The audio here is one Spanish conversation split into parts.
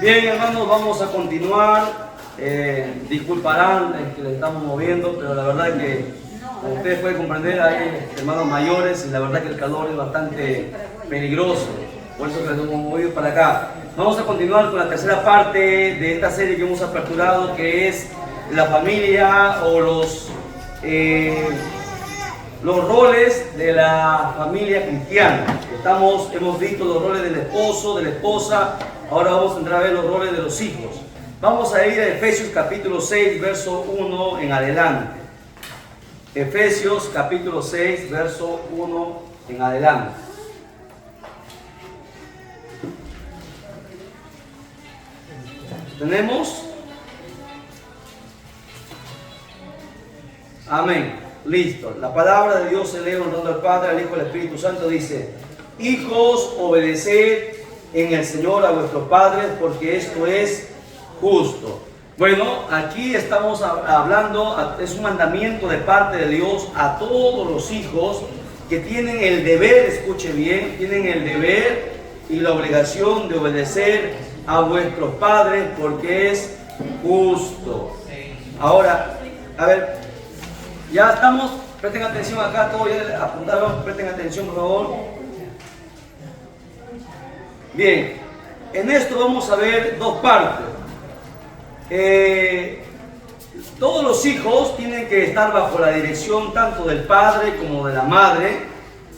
Bien, hermanos, vamos a continuar. Disculparán que le estamos moviendo, pero la verdad que, como ustedes pueden comprender, hay hermanos mayores y la verdad que el calor es bastante peligroso. Por eso que nos hemos movido para acá. Vamos a continuar con la tercera parte de esta serie que hemos aperturado, que es la familia o los roles de la familia cristiana. Hemos visto los roles del esposo, de la esposa. Ahora vamos a entrar a ver los roles de los hijos. Vamos a ir a Efesios capítulo 6, verso 1 en adelante. Efesios capítulo 6, verso 1 en adelante. ¿Tenemos? Amén. Listo. La palabra de Dios se lee honrando al Padre, al Hijo y al Espíritu Santo. Dice: hijos, obedeced en el Señor a vuestros padres, porque esto es justo. Bueno, aquí estamos hablando, es un mandamiento de parte de Dios a todos los hijos que tienen el deber, escuche bien, tienen el deber y la obligación de obedecer a vuestros padres, porque es justo. Ahora, a ver, ya estamos, presten atención acá, todos ya apuntaron, presten atención por favor. Bien, en esto vamos a ver dos partes. Todos los hijos tienen que estar bajo la dirección tanto del padre como de la madre.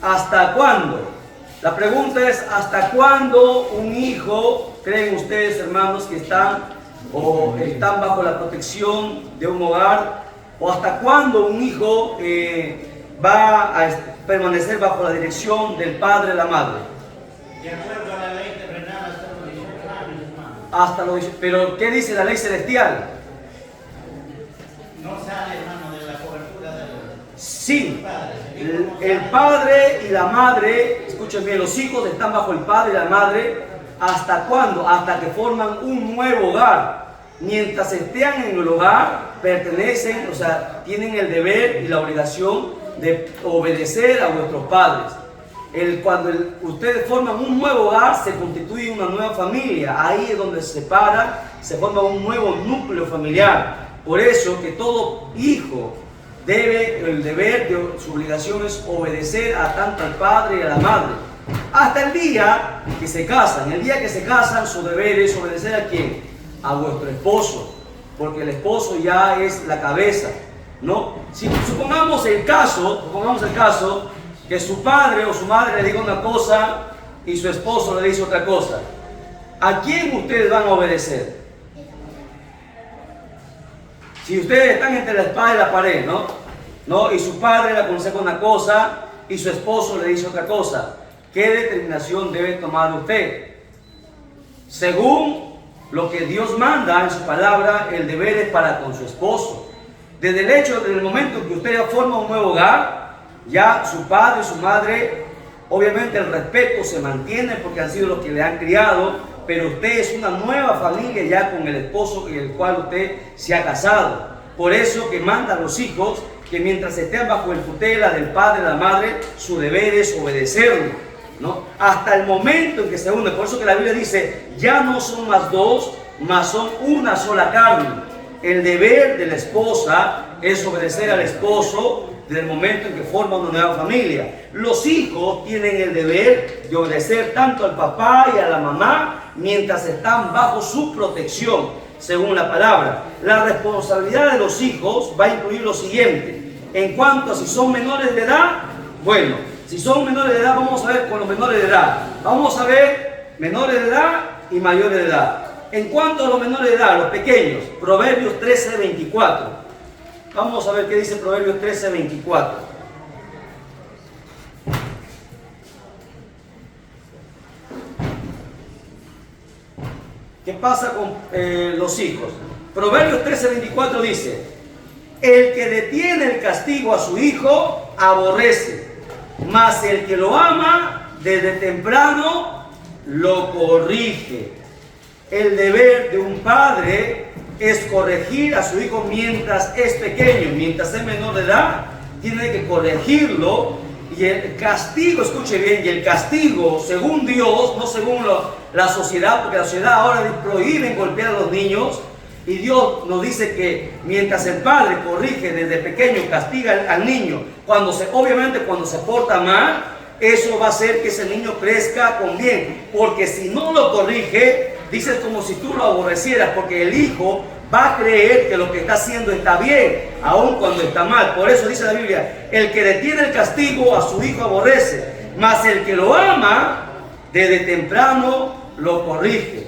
¿Hasta cuándo? La pregunta es: ¿hasta cuándo un hijo, creen ustedes, hermanos, que están bajo la protección de un hogar? ¿O hasta cuándo un hijo va a permanecer bajo la dirección del padre y la madre? De acuerdo a la ley terrenal, hasta los 18 años, hermano. Hasta los 18. Pero ¿qué dice la ley celestial? No sale, hermano, de la cobertura del... Sí, el padre y la madre, escuchen bien, los hijos están bajo el padre y la madre. ¿Hasta cuándo? Hasta que forman un nuevo hogar. Mientras estén en el hogar, pertenecen, o sea, tienen el deber y la obligación de obedecer a vuestros padres. Cuando ustedes forman un nuevo hogar, se constituye una nueva familia. Ahí es donde se separa, se forma un nuevo núcleo familiar. Por eso que todo hijo el deber de su obligación es obedecer a tanto al padre y a la madre. Hasta el día que se casan. El día que se casan, su deber es obedecer ¿a quién? A vuestro esposo. Porque el esposo ya es la cabeza, ¿no? Si supongamos el caso que su padre o su madre le diga una cosa y su esposo le dice otra cosa, ¿a quién ustedes van a obedecer? Si ustedes están entre la espada y la pared, ¿no? Y su padre le aconseja una cosa y su esposo le dice otra cosa, ¿qué determinación debe tomar usted? Según lo que Dios manda en su palabra, el deber es para con su esposo. Desde el momento en que usted ya forma un nuevo hogar, ya su padre y su madre, obviamente el respeto se mantiene porque han sido los que le han criado, pero usted es una nueva familia ya con el esposo y el cual usted se ha casado. Por eso que manda a los hijos que mientras estén bajo el tutela del padre y la madre, su deber es obedecerlo, ¿no? Hasta el momento en que se unen. Por eso que la Biblia dice: ya no son más dos, mas son una sola carne. El deber de la esposa es obedecer al esposo desde el momento en que forman una nueva familia. Los hijos tienen el deber de obedecer tanto al papá y a la mamá mientras están bajo su protección, según la palabra. La responsabilidad de los hijos va a incluir lo siguiente. En cuanto a si son menores de edad, bueno, si son menores de edad, vamos a ver con los menores de edad. Vamos a ver menores de edad y mayores de edad. En cuanto a los menores de edad, los pequeños, Proverbios 13:24. Vamos a ver qué dice Proverbios 13:24. ¿Qué pasa con los hijos? Proverbios 13:24 dice: el que detiene el castigo a su hijo aborrece, mas el que lo ama desde temprano lo corrige. El deber de un padre es corregir a su hijo mientras es pequeño, mientras es menor de edad, tiene que corregirlo Y el castigo, escuche bien, y el castigo, según Dios, no según la sociedad, porque la sociedad ahora prohíbe golpear a los niños, y Dios nos dice que mientras el padre corrige desde pequeño, castiga al niño, obviamente cuando se porta mal, eso va a hacer que ese niño crezca con bien, porque si no lo corrige, dices como si tú lo aborrecieras, porque el hijo va a creer que lo que está haciendo está bien, aun cuando está mal. Por eso dice la Biblia, el que detiene el castigo a su hijo aborrece, mas el que lo ama, desde temprano lo corrige.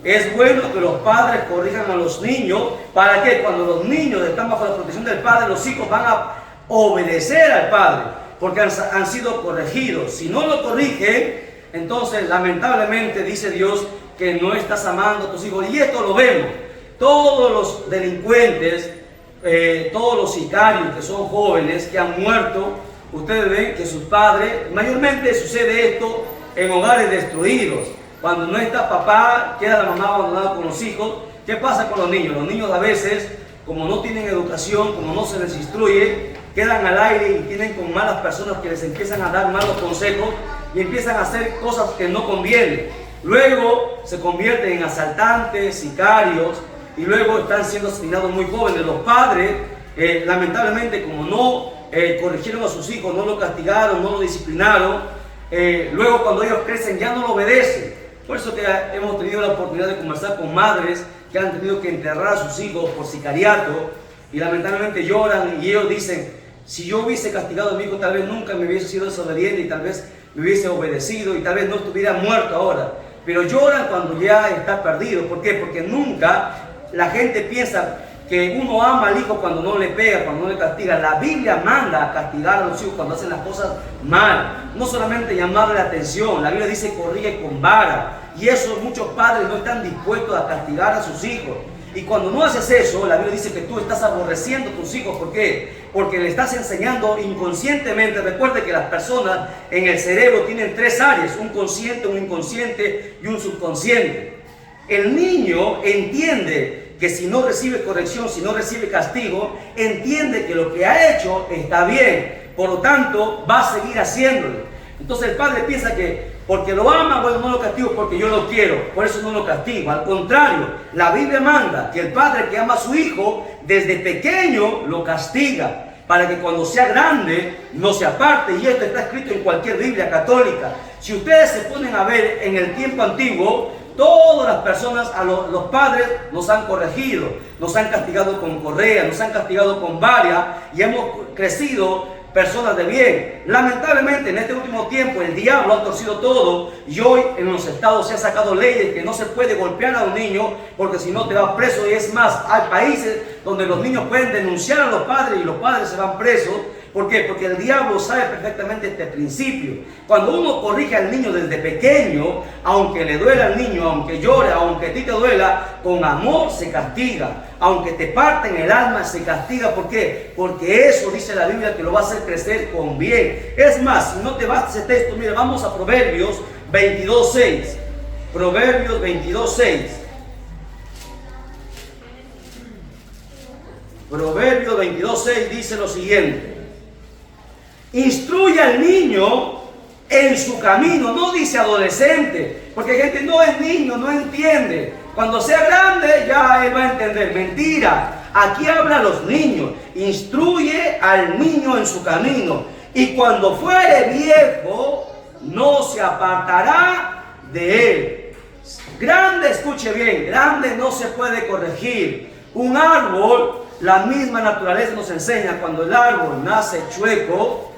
Es bueno que los padres corrijan a los niños, para que cuando los niños están bajo la protección del padre, los hijos van a obedecer al padre, porque han sido corregidos. Si no lo corrigen, entonces lamentablemente dice Dios que no estás amando a tus hijos. Y esto lo vemos. Todos los delincuentes, todos los sicarios que son jóvenes, que han muerto, ustedes ven que sus padres, mayormente sucede esto en hogares destruidos. Cuando no está papá, queda la mamá abandonada con los hijos. ¿Qué pasa con los niños? Los niños a veces, como no tienen educación, como no se les instruye, quedan al aire y tienen con malas personas que les empiezan a dar malos consejos y empiezan a hacer cosas que no convienen. Luego se convierten en asaltantes, sicarios, y luego están siendo asesinados muy jóvenes. Los padres, lamentablemente, como no corrigieron a sus hijos, no lo castigaron, no lo disciplinaron, luego cuando ellos crecen ya no lo obedecen. Por eso que hemos tenido la oportunidad de conversar con madres que han tenido que enterrar a sus hijos por sicariato, y lamentablemente lloran, y ellos dicen, si yo hubiese castigado a mi hijo, tal vez nunca me hubiese sido desobediente, y tal vez me hubiese obedecido, y tal vez no estuviera muerto ahora. Pero lloran cuando ya está perdido. ¿Por qué? Porque nunca la gente piensa que uno ama al hijo cuando no le pega, cuando no le castiga. La Biblia manda a castigar a los hijos cuando hacen las cosas mal. No solamente llamarle la atención, la Biblia dice corrige con vara. Y eso muchos padres no están dispuestos a castigar a sus hijos. Y cuando no haces eso, la Biblia dice que tú estás aborreciendo a tus hijos. ¿Por qué? Porque le estás enseñando inconscientemente. Recuerde que las personas en el cerebro tienen tres áreas: un consciente, un inconsciente y un subconsciente. El niño entiende que si no recibe corrección, si no recibe castigo, entiende que lo que ha hecho está bien. Por lo tanto, va a seguir haciéndolo. Entonces el padre piensa que porque lo ama, bueno, no lo castigo porque yo lo quiero, por eso no lo castigo. Al contrario, la Biblia manda que el padre que ama a su hijo, desde pequeño lo castiga, para que cuando sea grande no se aparte. Y esto está escrito en cualquier Biblia católica. Si ustedes se ponen a ver en el tiempo antiguo, todas las personas, los padres nos han corregido, nos han castigado con correa, nos han castigado con vara, y hemos crecido personas de bien. Lamentablemente en este último tiempo el diablo ha torcido todo, y hoy en los estados se han sacado leyes que no se puede golpear a un niño porque si no te vas preso. Y es más, hay países donde los niños pueden denunciar a los padres y los padres se van presos. ¿Por qué? Porque el diablo sabe perfectamente este principio. Cuando uno corrige al niño desde pequeño, aunque le duela al niño, aunque llore, aunque a ti te duela, con amor se castiga. Aunque te parten el alma, se castiga. ¿Por qué? Porque eso dice la Biblia que lo va a hacer crecer con bien. Es más, si no te basta ese texto, mira, vamos a Proverbios 22:6. Proverbios 22:6. Proverbios 22:6 dice lo siguiente: instruye al niño en su camino. No dice adolescente, porque hay gente no es niño, no entiende. Cuando sea grande ya él va a entender. Mentira, aquí habla a los niños. Instruye al niño en su camino, y cuando fuere viejo no se apartará de él. Grande, escuche bien, grande no se puede corregir. Un árbol, la misma naturaleza nos enseña, cuando el árbol nace chueco,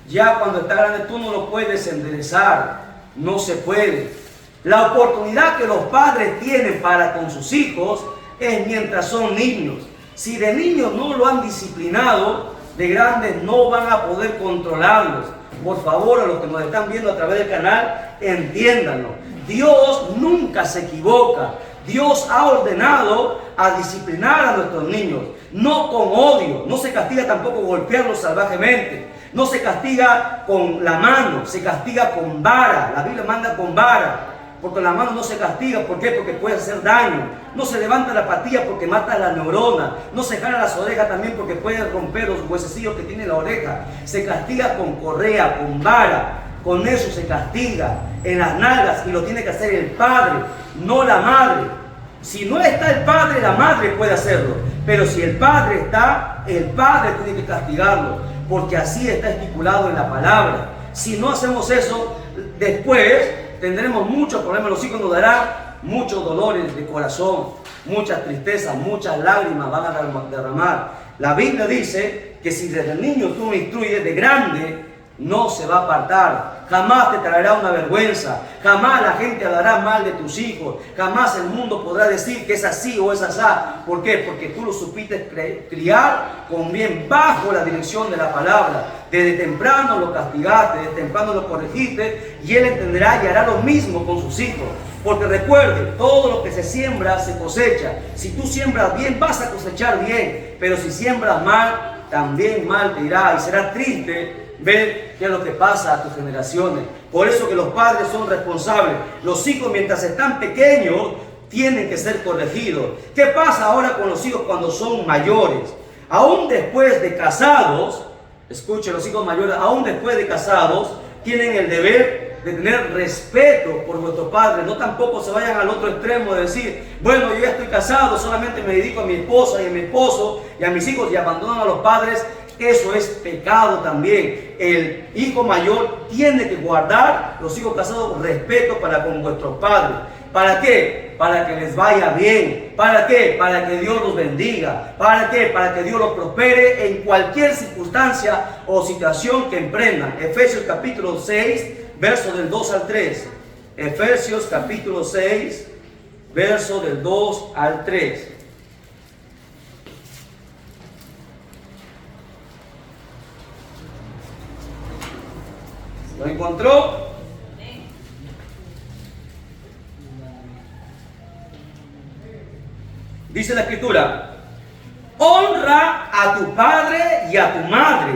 ya cuando está grande tú no lo puedes enderezar, no se puede. La oportunidad que los padres tienen para con sus hijos es mientras son niños. Si de niños no lo han disciplinado, de grandes no van a poder controlarlos. Por favor, a los que nos están viendo a través del canal, entiéndanlo. Dios nunca se equivoca. Dios ha ordenado a disciplinar a nuestros niños, no con odio. No se castiga tampoco golpearlos salvajemente. No se castiga con la mano, se castiga con vara. La Biblia manda con vara. porque la mano no se castiga. ¿Por qué? Porque puede hacer daño. No se levanta la patilla porque mata la neurona. No se jala las orejas también porque puede romper los huesecillos que tiene la oreja. Se castiga con correa, con vara. Con eso se castiga en las nalgas, y lo tiene que hacer el padre, no la madre. Si no está el padre, la madre puede hacerlo. Pero si el padre está, el padre tiene que castigarlo, porque así está estipulado en la palabra. Si no hacemos eso, después tendremos muchos problemas. Los hijos nos darán muchos dolores de corazón, muchas tristezas, muchas lágrimas van a derramar. La Biblia dice que si desde el niño tú me instruyes, de grande no se va a apartar. Jamás te traerá una vergüenza. Jamás la gente hablará mal de tus hijos. Jamás el mundo podrá decir que es así o es asá. ¿Por qué? Porque tú lo supiste criar con bien, bajo la dirección de la palabra. Desde temprano lo castigaste, desde temprano lo corregiste, y él entenderá y hará lo mismo con sus hijos. Porque recuerde, todo lo que se siembra se cosecha. Si tú siembras bien, vas a cosechar bien. Pero si siembras mal, también mal te irá, y será triste ver qué es lo que pasa a tus generaciones. Por eso que los padres son responsables. Los hijos, mientras están pequeños, tienen que ser corregidos. ¿Qué pasa ahora con los hijos cuando son mayores? Aún después de casados, escuchen, los hijos mayores, aún después de casados, tienen el deber de tener respeto por vuestros padres. No tampoco se vayan al otro extremo de decir, bueno, yo ya estoy casado, solamente me dedico a mi esposa y a mi esposo y a mis hijos, y abandonan a los padres. Eso es pecado también. El hijo mayor tiene que guardar, los hijos casados, respeto para con vuestros padres. ¿Para qué? Para que les vaya bien. ¿Para qué? Para que Dios los bendiga. ¿Para qué? Para que Dios los prospere en cualquier circunstancia o situación que emprendan. Efesios capítulo 6, verso del 2 al 3. Efesios capítulo 6, verso del 2 al 3. ¿Lo encontró? Dice la escritura: honra a tu padre y a tu madre,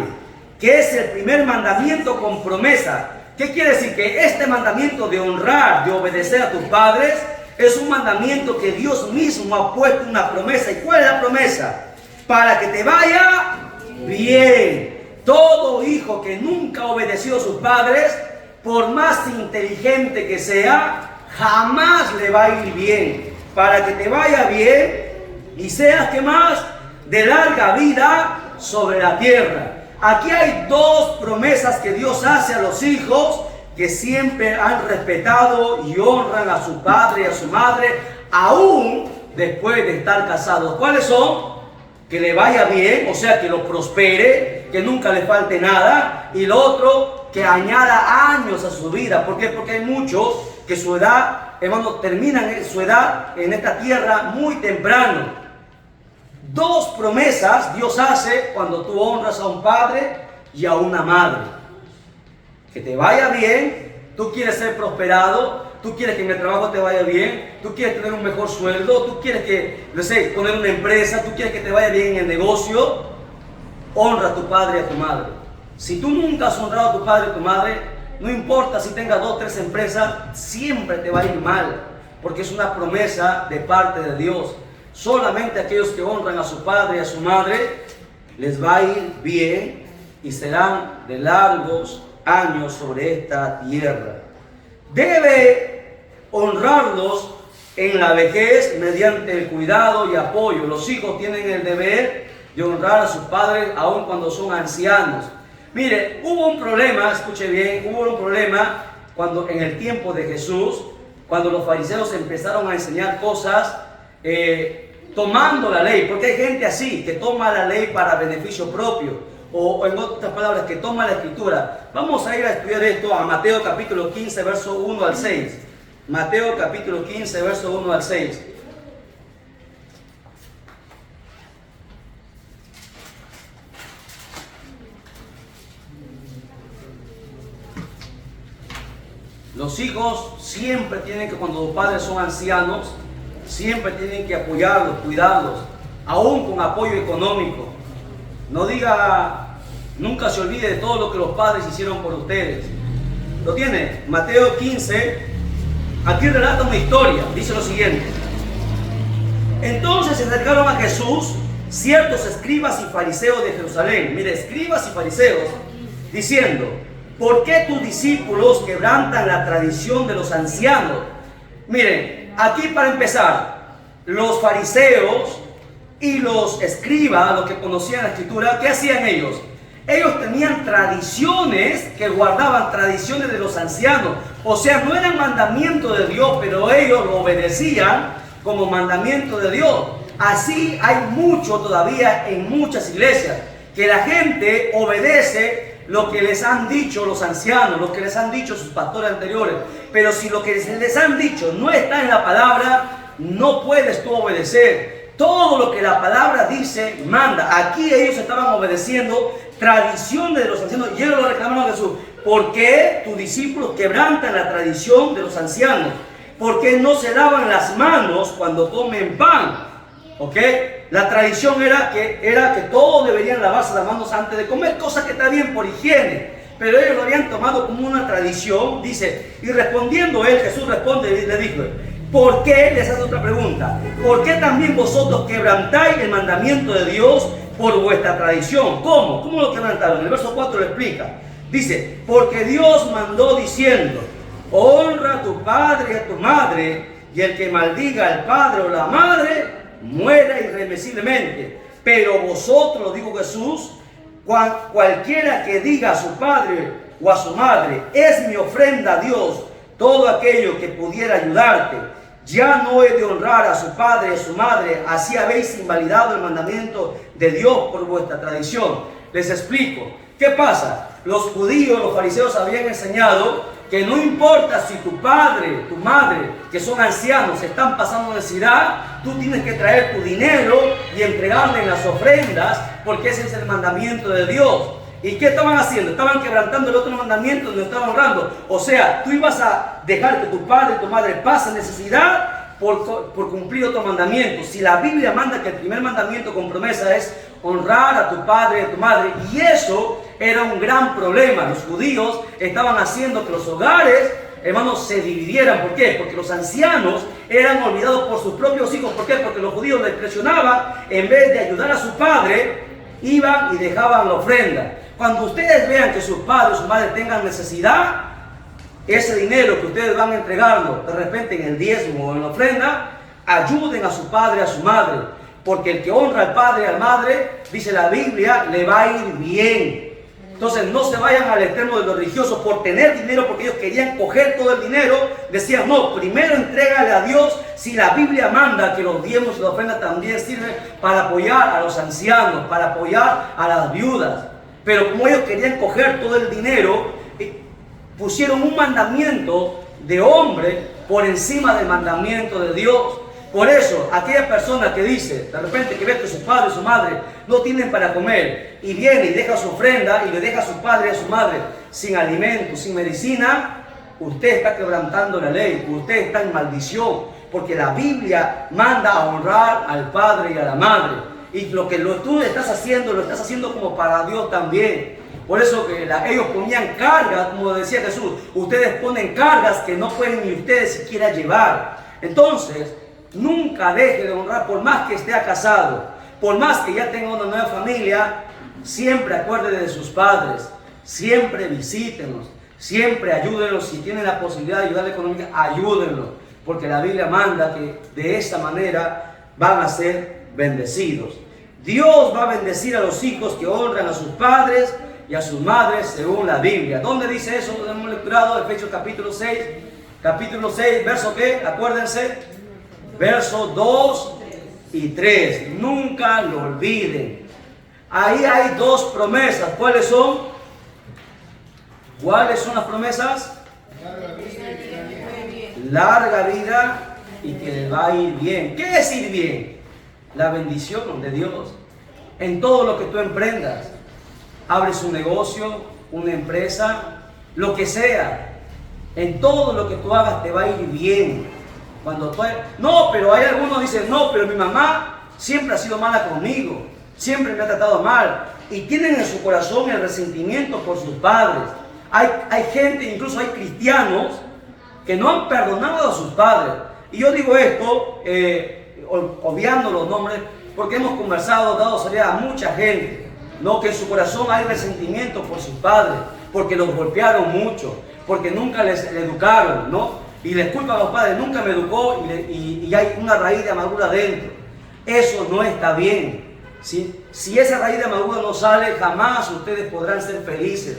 que es el primer mandamiento con promesa. ¿Qué quiere decir? Que este mandamiento de honrar, de obedecer a tus padres, es un mandamiento que Dios mismo ha puesto una promesa. ¿Y cuál es la promesa? Para que te vaya bien. Todo hijo que nunca obedeció a sus padres, por más inteligente que sea, jamás le va a ir bien. Para que te vaya bien y seas, ¿qué más?, de larga vida sobre la tierra. Aquí hay dos promesas que Dios hace a los hijos que siempre han respetado y honran a su padre y a su madre, aún después de estar casados. ¿Cuáles son? Que le vaya bien, o sea, que lo prospere, que nunca le falte nada. Y lo otro, que añada años a su vida. ¿Por qué? Porque hay muchos que su edad, hermano, terminan su edad en esta tierra muy temprano. Dos promesas Dios hace cuando tú honras a un padre y a una madre. Que te vaya bien. Tú quieres ser prosperado, tú quieres que en el trabajo te vaya bien, tú quieres tener un mejor sueldo, tú quieres que, no sé, poner una empresa, tú quieres que te vaya bien en el negocio. Honra a tu padre y a tu madre. Si tú nunca has honrado a tu padre y a tu madre, no importa si tengas 2 o 3 empresas, siempre te va a ir mal, porque es una promesa de parte de Dios. Solamente aquellos que honran a su padre y a su madre les va a ir bien y serán de largos años sobre esta tierra. Debe honrarlos en la vejez mediante el cuidado y apoyo. Los hijos tienen el deber de honrar a sus padres aun cuando son ancianos. Mire, hubo un problema, escuche bien, hubo un problema cuando en el tiempo de Jesús, cuando los fariseos empezaron a enseñar cosas tomando la ley, porque hay gente así que toma la ley para beneficio propio, o en otras palabras, que toma la escritura. Vamos a ir a estudiar esto a Mateo capítulo 15, verso 1 al 6. Mateo capítulo 15, verso 1 al 6. Los hijos siempre tienen que, cuando los padres son ancianos, siempre tienen que apoyarlos, cuidarlos, aún con apoyo económico. No diga, nunca se olvide de todo lo que los padres hicieron por ustedes. ¿Lo tiene? Mateo 15, aquí relata una historia, dice lo siguiente. Entonces se acercaron a Jesús ciertos escribas y fariseos de Jerusalén, mire, escribas y fariseos, diciendo: ¿por qué tus discípulos quebrantan la tradición de los ancianos? Miren, aquí para empezar, los fariseos y los escribas, los que conocían la escritura, ¿qué hacían ellos? Ellos tenían tradiciones que guardaban, tradiciones de los ancianos. O sea, no eran mandamientos de Dios, pero ellos lo obedecían como mandamiento de Dios. Así hay mucho todavía en muchas iglesias, que la gente obedece lo que les han dicho los ancianos, lo que les han dicho sus pastores anteriores. Pero si lo que les han dicho no está en la palabra, no puedes tú obedecer. Todo lo que la palabra dice, manda. Aquí ellos estaban obedeciendo tradiciones de los ancianos y ellos lo reclamaron a Jesús. ¿Por qué tus discípulos quebrantan la tradición de los ancianos? ¿Por qué no se lavan las manos cuando comen pan? ¿Ok? La tradición era que todos deberían lavarse las manos antes de comer, cosa que está bien por higiene. Pero ellos lo habían tomado como una tradición, dice. Y respondiendo él, Jesús responde y le dijo: ¿por qué? Les hace otra pregunta. ¿Por qué también vosotros quebrantáis el mandamiento de Dios por vuestra tradición? ¿Cómo? ¿Cómo lo quebrantaron? El verso 4 lo explica. Dice: porque Dios mandó diciendo: honra a tu padre y a tu madre, y el que maldiga al padre o la madre muera irremisiblemente. Pero vosotros, lo dijo Jesús, cualquiera que diga a su padre o a su madre: es mi ofrenda a Dios, todo aquello que pudiera ayudarte, ya no he de honrar a su padre y a su madre, así habéis invalidado el mandamiento de Dios por vuestra tradición. Les explico. ¿Qué pasa? Los judíos, los fariseos habían enseñado que no importa si tu padre, tu madre, que son ancianos, están pasando necesidad, tú tienes que traer tu dinero y entregarle en las ofrendas, porque ese es el mandamiento de Dios. ¿Y qué estaban haciendo? Estaban quebrantando el otro mandamiento, no estaban honrando. O sea, tú ibas a dejar que tu padre y tu madre pasen necesidad por cumplir otro mandamiento. Si la Biblia manda que el primer mandamiento con promesa es honrar a tu padre y a tu madre, y eso era un gran problema. Los judíos estaban haciendo que los hogares, hermanos, se dividieran. ¿Por qué? Porque los ancianos eran olvidados por sus propios hijos. ¿Por qué? Porque los judíos les presionaban, en vez de ayudar a su padre, iban y dejaban la ofrenda. Cuando ustedes vean que sus padres o sus madres tengan necesidad, ese dinero que ustedes van a entregarlo de repente en el diezmo o en la ofrenda, ayuden a su padre y a su madre, porque el que honra al padre y a la madre, dice la Biblia, le va a ir bien. Entonces no se vayan al extremo de los religiosos por tener dinero, porque ellos querían coger todo el dinero. Decían: no, primero entrégale a Dios. Si la Biblia manda que los diezmos y la ofrenda también sirven para apoyar a los ancianos, para apoyar a las viudas. Pero como ellos querían coger todo el dinero, pusieron un mandamiento de hombre por encima del mandamiento de Dios. Por eso, aquella persona que dice, de repente que ve que su padre y su madre no tienen para comer, y viene y deja su ofrenda y le deja a su padre y a su madre sin alimento, sin medicina, usted está quebrantando la ley, usted está en maldición, porque la Biblia manda a honrar al padre y a la madre. Y lo que tú estás haciendo, lo estás haciendo como para Dios también. Por eso que ellos ponían cargas, como decía Jesús, ustedes ponen cargas que no pueden ni ustedes siquiera llevar. Entonces, nunca deje de honrar, por más que esté casado, por más que ya tenga una nueva familia, siempre acuérdese de sus padres, siempre visítenlos, siempre ayúdenlos. Si tienen la posibilidad de ayudarle económica, ayúdenlos, porque la Biblia manda que de esta manera van a ser bendecidos. Dios va a bendecir a los hijos que honran a sus padres y a sus madres según la Biblia. ¿Dónde dice eso? Lo hemos lecturado, Efesios capítulo 6, verso ¿qué? Acuérdense, verso 2 y 3. Nunca lo olviden. Ahí hay dos promesas. ¿Cuáles son? ¿Cuáles son las promesas? Larga vida y que le va a ir bien. ¿Qué es ir bien? La bendición de Dios en todo lo que tú emprendas. Abres un negocio, una empresa, lo que sea. En todo lo que tú hagas te va a ir bien. Cuando tú... No, pero hay algunos que dicen: no, pero mi mamá siempre ha sido mala conmigo, siempre me ha tratado mal. Y tienen en su corazón el resentimiento por sus padres. Hay gente, incluso hay cristianos, que no han perdonado a sus padres. Y yo digo esto, obviando los nombres, porque hemos conversado, dado salida a mucha gente, ¿no? Que en su corazón hay resentimiento por sus padres, porque los golpearon mucho, porque nunca les educaron, ¿no? Y les culpan a los padres, nunca me educó, y hay una raíz de amargura dentro. Eso no está bien. Si esa raíz de amargura no sale, jamás ustedes podrán ser felices.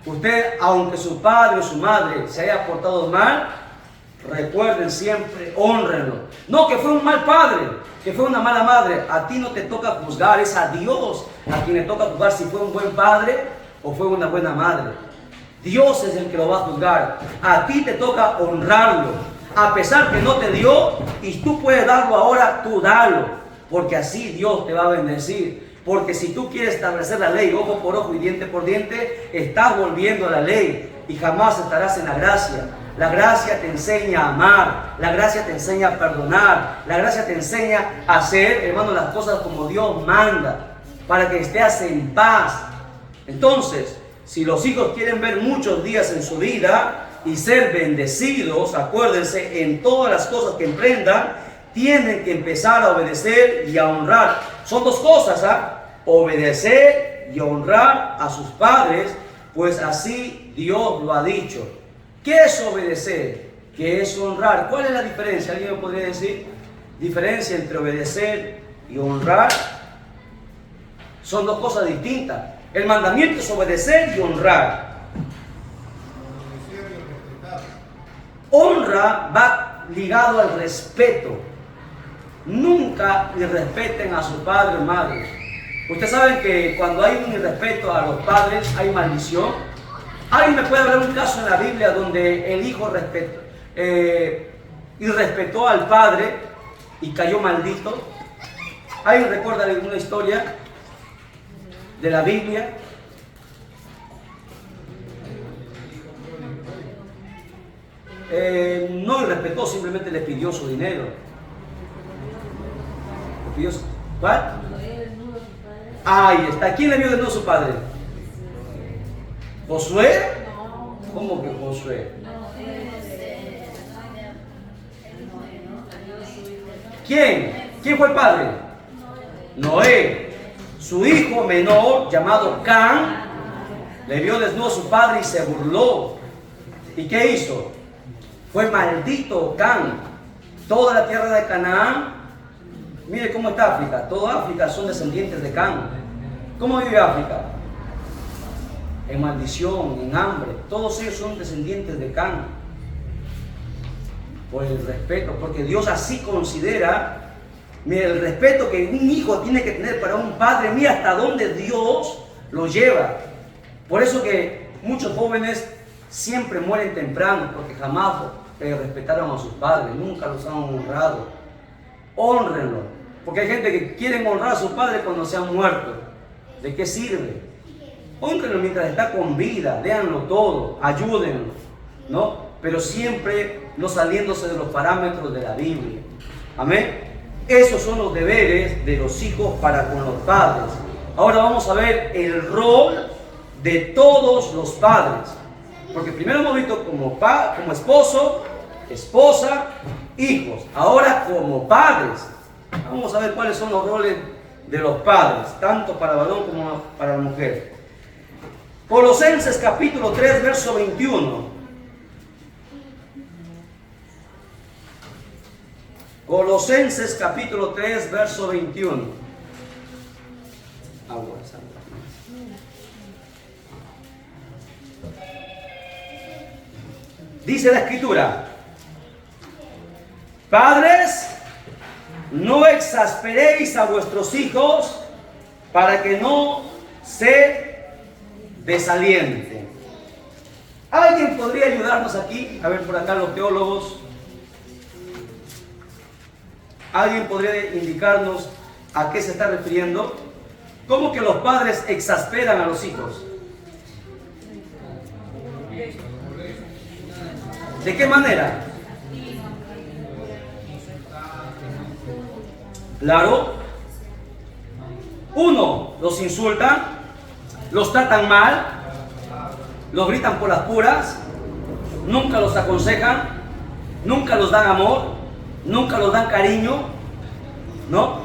Usted, aunque su padre o su madre se haya portado mal, recuerden siempre, honrenlo. No que fue un mal padre, que fue una mala madre. A ti no te toca juzgar, es a Dios a quien le toca juzgar si fue un buen padre o fue una buena madre. Dios es el que lo va a juzgar. A ti te toca honrarlo. A pesar que no te dio y tú puedes darlo ahora, tú dalo. Porque así Dios te va a bendecir. Porque si tú quieres establecer la ley, ojo por ojo y diente por diente, estás volviendo a la ley y jamás estarás en la gracia. La gracia te enseña a amar, la gracia te enseña a perdonar, la gracia te enseña a hacer, hermano, las cosas como Dios manda, para que estés en paz. Entonces, si los hijos quieren ver muchos días en su vida y ser bendecidos, acuérdense, en todas las cosas que emprendan, tienen que empezar a obedecer y a honrar. Son dos cosas, obedecer y honrar a sus padres, pues así Dios lo ha dicho. ¿Qué es obedecer? ¿Qué es honrar? ¿Cuál es la diferencia? ¿Alguien me podría decir? Diferencia entre obedecer y honrar son dos cosas distintas. El mandamiento es obedecer y honrar. Honra va ligado al respeto. Nunca irrespeten a su padre o madre. Ustedes saben que cuando hay un irrespeto a los padres hay maldición. ¿Alguien me puede hablar un caso en la Biblia donde el hijo irrespetó al padre y cayó maldito? ¿Alguien recuerda alguna historia de la Biblia? No irrespetó, simplemente le pidió su dinero. Le pidió su... ¿Cuál? Ahí está. ¿Quién le dio de nuevo a su padre? ¿Josué? ¿Cómo que Josué? ¿Quién? ¿Quién fue el padre? Noé. Su hijo menor, llamado Can, le vio desnudo a su padre y se burló. ¿Y qué hizo? Fue maldito Can. Toda la tierra de Canaán, mire cómo está África. Toda África son descendientes de Can. ¿Cómo vive África? En maldición, en hambre. Todos ellos son descendientes de Can. Por el respeto, porque Dios así considera, mira, el respeto que un hijo tiene que tener para un padre. Mira hasta dónde Dios lo lleva. Por eso que muchos jóvenes siempre mueren temprano, porque jamás respetaron a sus padres, nunca los han honrado. Hónrenlo, porque hay gente que quiere honrar a sus padres cuando se han muerto. ¿De qué sirve? Hónrenlo mientras está con vida, déanlo todo, ayúdenlo, ¿no? Pero siempre no saliéndose de los parámetros de la Biblia. Amén. Esos son los deberes de los hijos para con los padres. Ahora vamos a ver el rol de todos los padres. Porque primero hemos visto como esposo, esposa, hijos. Ahora como padres. Vamos a ver cuáles son los roles de los padres, tanto para el varón como para la mujer. Colosenses capítulo 3, verso 21. Colosenses capítulo 3, verso 21. Dice la escritura: padres, no exasperéis a vuestros hijos para que no se desalienten. ¿Alguien podría ayudarnos aquí? A ver, por acá los teólogos. ¿Alguien podría indicarnos a qué se está refiriendo? ¿Cómo que los padres exasperan a los hijos? ¿De qué manera? Claro. Uno, los insultan, los tratan mal, los gritan por las puras, nunca los aconsejan, nunca los dan amor, nunca los dan cariño, ¿no?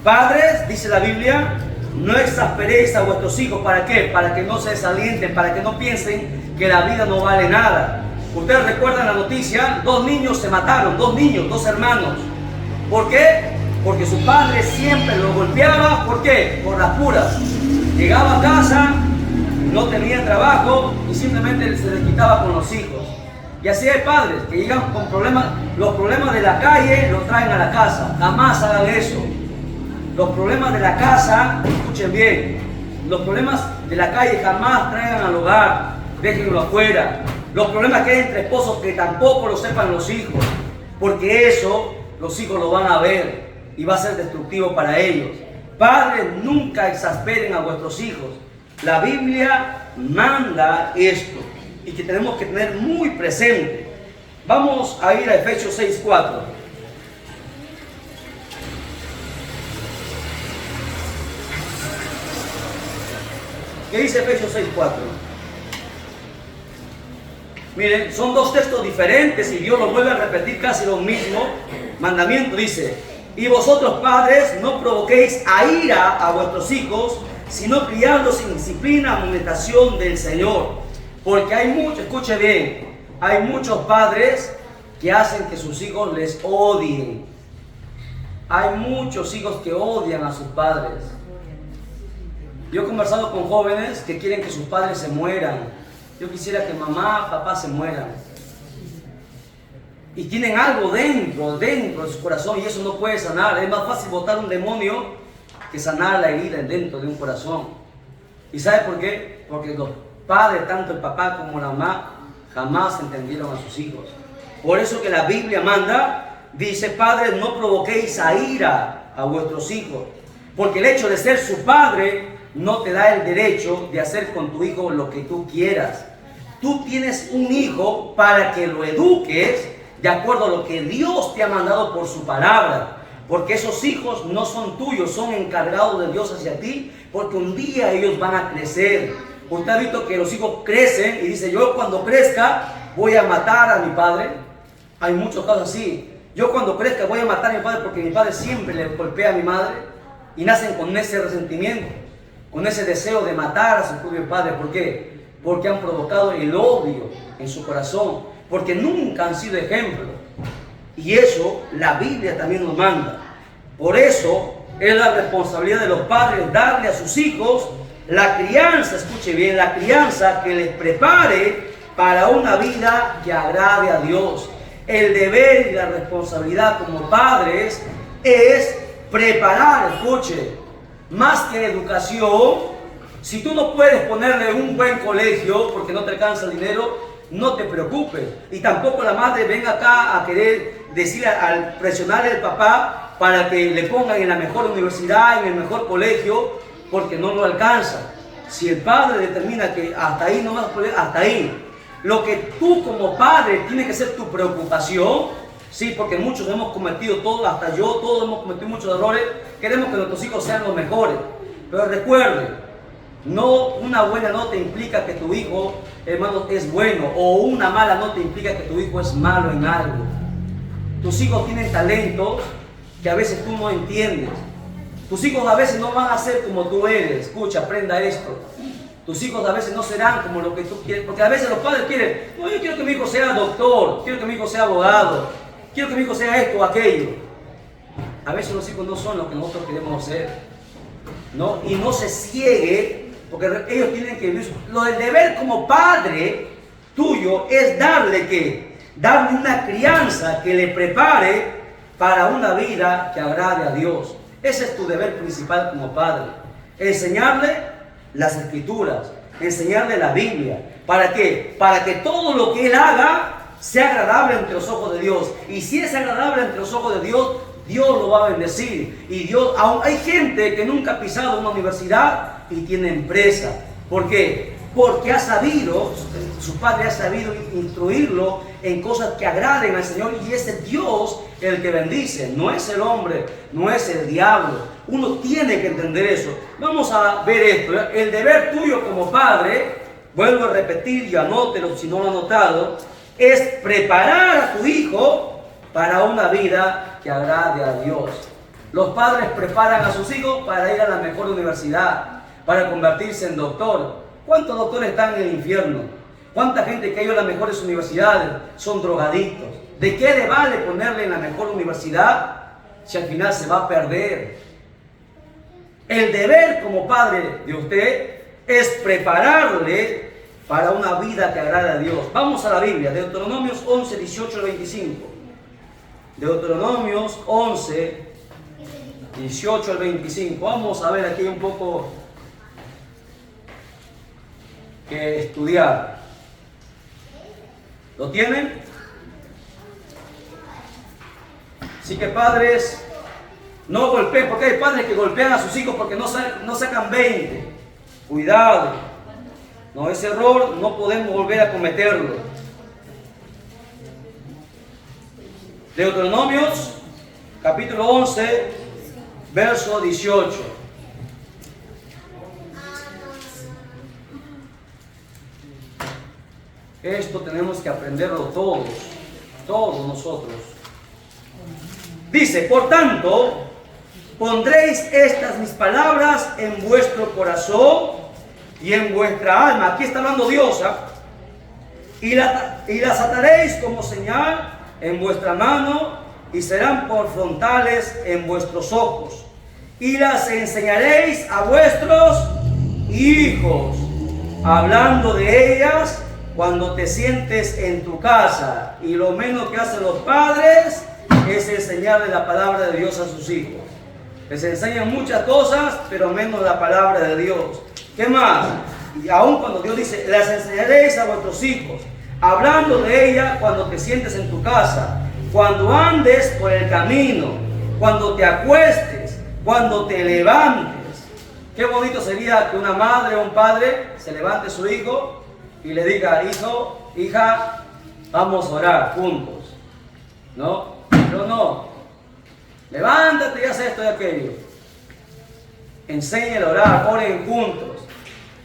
Padres, dice la Biblia, no exasperéis a vuestros hijos. ¿Para qué? Para que no se desalienten, para que no piensen que la vida no vale nada. Ustedes recuerdan la noticia, 2 niños se mataron, 2 niños, 2 hermanos. ¿Por qué? Porque su padre siempre los golpeaba. ¿Por qué? Por las puras. Llegaba a casa, no tenía trabajo y simplemente se les quitaba con los hijos. Y así hay padres que llegan con problemas, los problemas de la calle los traen a la casa. Jamás hagan eso. Los problemas de la casa, escuchen bien, los problemas de la calle jamás traigan al hogar, déjenlo afuera. Los problemas que hay entre esposos, que tampoco lo sepan los hijos, porque eso los hijos lo van a ver y va a ser destructivo para ellos. Padres, nunca exasperen a vuestros hijos. La Biblia manda esto y que tenemos que tener muy presente. Vamos a ir a Efesios 6:4. ¿Qué dice Efesios 6:4? Miren, son 2 textos diferentes y Dios los vuelve a repetir casi lo mismo. Mandamiento dice: y vosotros padres no provoquéis a ira a vuestros hijos, sino criadlos en disciplina, amonestación del Señor. Porque hay muchos, escuche bien, hay muchos padres que hacen que sus hijos les odien. Hay muchos hijos que odian a sus padres. Yo he conversado con jóvenes que quieren que sus padres se mueran. Yo quisiera que mamá, papá se mueran. Y tienen algo dentro de su corazón y eso no puede sanar. Es más fácil botar un demonio que sanar la herida dentro de un corazón. ¿Y sabe por qué? Porque los padres, tanto el papá como la mamá, jamás entendieron a sus hijos. Por eso que la Biblia manda, dice: padres, no provoquéis a ira a vuestros hijos. Porque el hecho de ser su padre no te da el derecho de hacer con tu hijo lo que tú quieras. Tú tienes un hijo para que lo eduques de acuerdo a lo que Dios te ha mandado por su palabra. Porque esos hijos no son tuyos, son encargados de Dios hacia ti, porque un día ellos van a crecer. Usted ha visto que los hijos crecen y dice: yo cuando crezca voy a matar a mi padre. Hay muchos casos así. Yo cuando crezca voy a matar a mi padre porque mi padre siempre le golpea a mi madre. Y nacen con ese resentimiento, con ese deseo de matar a su propio padre. ¿Por qué? Porque han provocado el odio en su corazón, porque nunca han sido ejemplo. Y eso la Biblia también nos manda. Por eso es la responsabilidad de los padres darle a sus hijos la crianza, escuche bien, la crianza que les prepare para una vida que agrade a Dios. El deber y la responsabilidad como padres es preparar, escuche, más que educación. Si tú no puedes ponerle un buen colegio porque no te alcanza el dinero, no te preocupes. Y tampoco la madre venga acá a querer decir, al presionarle al papá para que le pongan en la mejor universidad, en el mejor colegio, porque no lo alcanza. Si el padre determina que hasta ahí no vas a poder, hasta ahí. Lo que tú como padre tiene que ser tu preocupación, sí, porque muchos hemos cometido todo, hasta yo, todos hemos cometido muchos errores. Queremos que nuestros hijos sean los mejores. Pero recuerde, no una buena nota implica que tu hijo, hermano, es bueno, o una mala nota implica que tu hijo es malo en algo. Tus hijos tienen talentos que a veces tú no entiendes. Tus hijos a veces no van a ser como tú eres. Escucha, aprenda esto. Tus hijos a veces no serán como lo que tú quieres, porque a veces los padres quieren: no, yo quiero que mi hijo sea doctor, quiero que mi hijo sea abogado, quiero que mi hijo sea esto o aquello. A veces los hijos no son lo que nosotros queremos ser, ¿no? Y no se ciegue, porque ellos tienen que vivir. Lo del deber como padre tuyo es darle una crianza que le prepare para una vida que agrade a Dios. Ese es tu deber principal como padre. Enseñarle las escrituras, enseñarle la Biblia. ¿Para qué? Para que todo lo que él haga sea agradable ante los ojos de Dios. Y si es agradable ante los ojos de Dios, Dios lo va a bendecir. Y Dios, hay gente que nunca ha pisado una universidad y tiene empresa. ¿Por qué? Porque ha sabido, su padre ha sabido instruirlo en cosas que agraden al Señor, y es el Dios el que bendice, no es el hombre, no es el diablo. Uno tiene que entender eso. Vamos a ver esto. El deber tuyo como padre, vuelvo a repetir y anótelo si no lo ha anotado, es preparar a tu hijo para una vida que agrade a Dios. Los padres preparan a sus hijos para ir a la mejor universidad, para convertirse en doctor. ¿Cuántos doctores están en el infierno? ¿Cuánta gente que ha ido a las mejores universidades son drogadictos? ¿De qué le vale ponerle en la mejor universidad si al final se va a perder? El deber como padre de usted es prepararle para una vida que agrade a Dios. Vamos a la Biblia, Deuteronomios 11, 18 al 25. Deuteronomios 11, 18 al 25. Vamos a ver aquí un poco que estudiar. ¿Lo tienen? Así que padres, no golpeen, porque hay padres que golpean a sus hijos porque no sacan 20. Cuidado. No, ese error no podemos volver a cometerlo. Deuteronomios, capítulo 11, verso 18. Esto tenemos que aprenderlo todos nosotros. Dice, por tanto, pondréis estas mis palabras en vuestro corazón y en vuestra alma. Aquí está hablando Dios, y las ataréis como señal en vuestra mano y serán por frontales en vuestros ojos. Y las enseñaréis a vuestros hijos, hablando de ellas cuando te sientes en tu casa. Y lo menos que hacen los padres es enseñarle la palabra de Dios a sus hijos. Les enseñan muchas cosas, pero menos la palabra de Dios. ¿Qué más? Y aún cuando Dios dice, las enseñaréis a vuestros hijos, hablando de ella cuando te sientes en tu casa, cuando andes por el camino, cuando te acuestes, cuando te levantes. Qué bonito sería que una madre o un padre se levante a su hijo y le diga, hijo, hija, vamos a orar juntos. ¿No? Pero no. Levántate y haz esto y aquello. Enséñale a orar, oren juntos.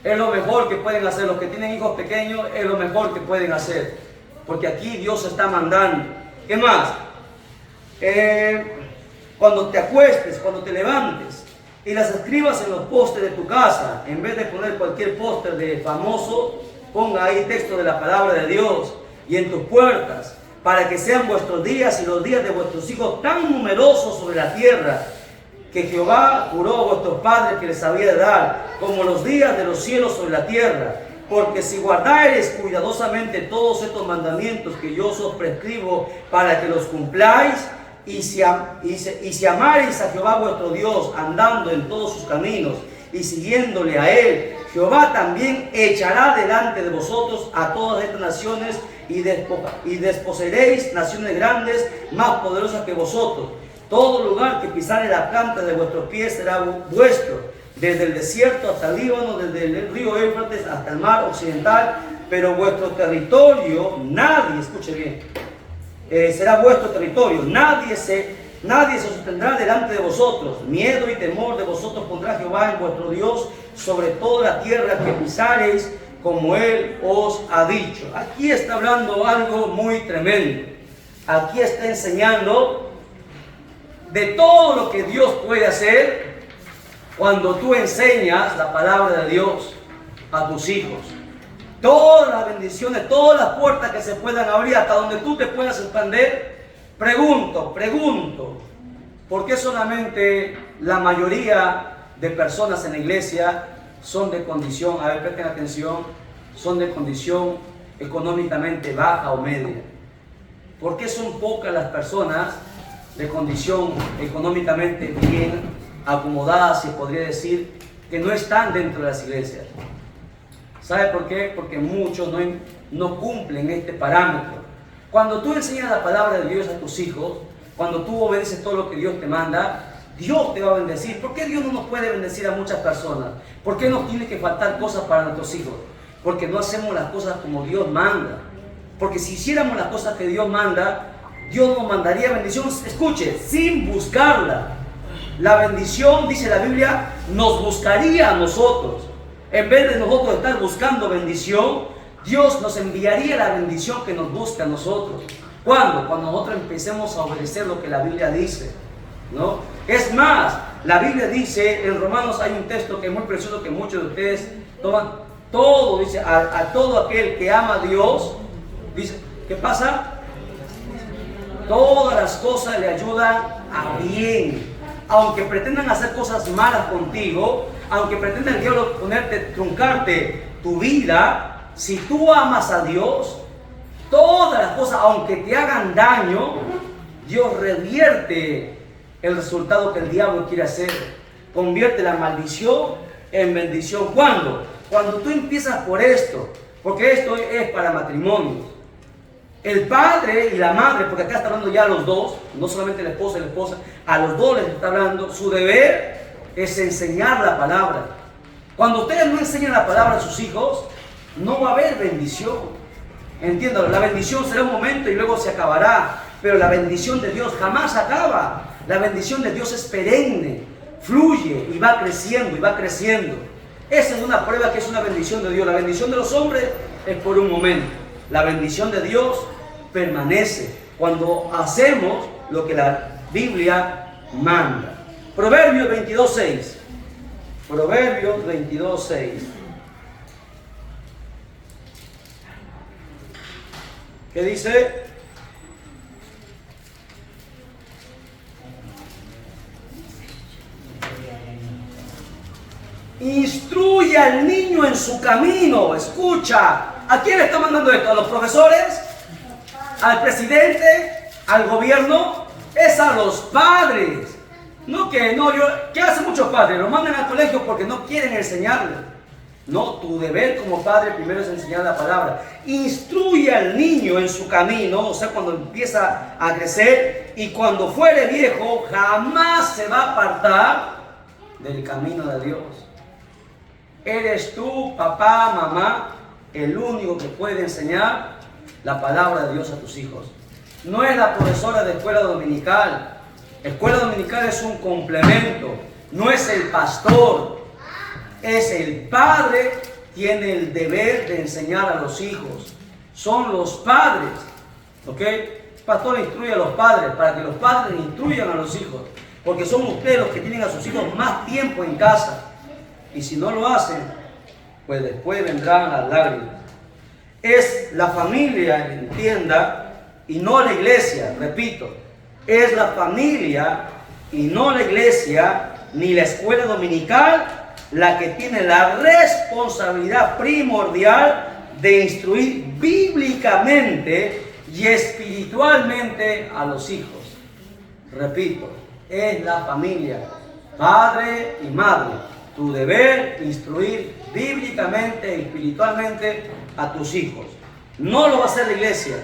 Es lo mejor que pueden hacer. Los que tienen hijos pequeños es lo mejor que pueden hacer. Porque aquí Dios está mandando. ¿Qué más? Cuando te acuestes, cuando te levantes y las escribas en los postes de tu casa, en vez de poner cualquier póster de famoso, ponga ahí texto de la palabra de Dios, y en tus puertas, para que sean vuestros días y los días de vuestros hijos tan numerosos sobre la tierra, que Jehová juró a vuestros padres que les había de dar, como los días de los cielos sobre la tierra. Porque si guardareis cuidadosamente todos estos mandamientos que yo os prescribo para que los cumpláis, y si amareis a Jehová vuestro Dios, andando en todos sus caminos y siguiéndole a Él, Jehová también echará delante de vosotros a todas estas naciones y desposeeréis naciones grandes, más poderosas que vosotros. Todo lugar que pisare la planta de vuestros pies será vuestro, desde el desierto hasta el Líbano, desde el río Éufrates hasta el mar occidental, pero vuestro territorio, nadie, escuche bien, será vuestro territorio, nadie se sostendrá delante de vosotros. Miedo y temor de vosotros pondrá Jehová en vuestro Dios sobre toda la tierra que pisareis, como Él os ha dicho. Aquí está hablando algo muy tremendo. Aquí está enseñando de todo lo que Dios puede hacer cuando tú enseñas la palabra de Dios a tus hijos. Todas las bendiciones, todas las puertas que se puedan abrir, hasta donde tú te puedas expandir. Pregunto, ¿por qué solamente la mayoría de personas en la iglesia son de condición, a ver, presten atención, son de condición económicamente baja o media? ¿Por qué son pocas las personas de condición económicamente bien acomodadas, se podría decir, que no están dentro de las iglesias? ¿Sabe por qué? Porque muchos no cumplen este parámetro. Cuando tú enseñas la palabra de Dios a tus hijos, cuando tú obedeces todo lo que Dios te manda, Dios te va a bendecir. ¿Por qué Dios no nos puede bendecir a muchas personas? ¿Por qué nos tiene que faltar cosas para nuestros hijos? Porque no hacemos las cosas como Dios manda. Porque si hiciéramos las cosas que Dios manda, Dios nos mandaría bendición, escuche, sin buscarla. La bendición, dice la Biblia, nos buscaría a nosotros. En vez de nosotros estar buscando bendición, Dios nos enviaría la bendición que nos busca a nosotros. ¿Cuándo? Cuando nosotros empecemos a obedecer lo que la Biblia dice, ¿no? Es más, la Biblia dice, en Romanos hay un texto que es muy precioso que muchos de ustedes toman. Todo, dice, a todo aquel que ama a Dios, dice, ¿qué pasa? Todas las cosas le ayudan a bien. Aunque pretendan hacer cosas malas contigo, aunque pretendan el diablo truncarte tu vida, si tú amas a Dios, todas las cosas, aunque te hagan daño, Dios revierte el resultado que el diablo quiere hacer. Convierte la maldición en bendición. ¿Cuándo? Cuando tú empiezas por esto, porque esto es para matrimonios. El padre y la madre, porque acá está hablando ya a los dos, no solamente la esposa y la esposa, a los dos les está hablando. Su deber es enseñar la palabra. Cuando ustedes no enseñan la palabra a sus hijos, no va a haber bendición. Entiéndalo, la bendición será un momento y luego se acabará, pero la bendición de Dios jamás acaba. La bendición de Dios es perenne, fluye y va creciendo y va creciendo. Esa es una prueba que es una bendición de Dios. La bendición de los hombres es por un momento. La bendición de Dios permanece cuando hacemos lo que la Biblia manda. Proverbios 22:6. Proverbios 22:6. ¿Qué dice? Instruye al niño en su camino. Escucha. ¿A quién le está mandando esto? ¿A los profesores? ¿Al presidente? ¿Al gobierno? Es a los padres. ¿Qué hacen muchos padres? Los mandan al colegio porque no quieren enseñarle. No, tu deber como padre primero es enseñar la palabra. Instruye al niño en su camino, o sea, cuando empieza a crecer, y cuando fuere viejo, jamás se va a apartar del camino de Dios. Eres tú, papá, mamá, el único que puede enseñar la palabra de Dios a tus hijos. No es la profesora de escuela dominical. Escuela dominical es un complemento, no es el pastor, es el padre. Tiene el deber de enseñar a los hijos. Son los padres, ¿ok? El pastor instruye a los padres para que los padres instruyan a los hijos, porque son ustedes los que tienen a sus hijos más tiempo en casa. Y si no lo hacen, pues después vendrán las lágrimas. Es la familia, entienda, y no la iglesia, repito. Es la familia y no la iglesia ni la escuela dominical la que tiene la responsabilidad primordial de instruir bíblicamente y espiritualmente a los hijos. Repito, es la familia, padre y madre. Tu deber instruir bíblicamente y espiritualmente a tus hijos. No lo va a hacer la iglesia,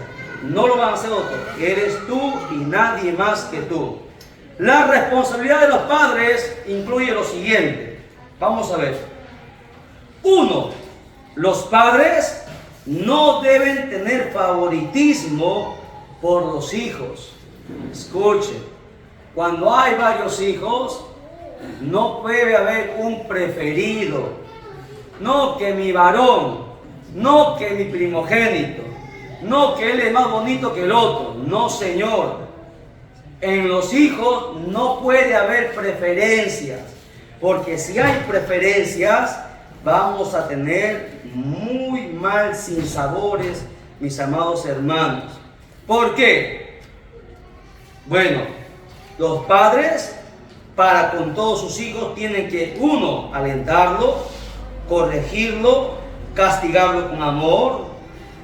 no lo van a hacer otros. Eres tú y nadie más que tú. La responsabilidad de los padres incluye lo siguiente. Vamos a ver. 1. Los padres no deben tener favoritismo por los hijos. Escuchen, cuando hay varios hijos, no puede haber un preferido. No que mi varón, no que mi primogénito, no que él es más bonito que el otro. No, señor. En los hijos no puede haber preferencias, porque si hay preferencias, vamos a tener muy mal sinsabores, mis amados hermanos. ¿Por qué? Bueno, los padres, para con todos sus hijos, tienen que, 1, alentarlo, corregirlo, castigarlo con amor,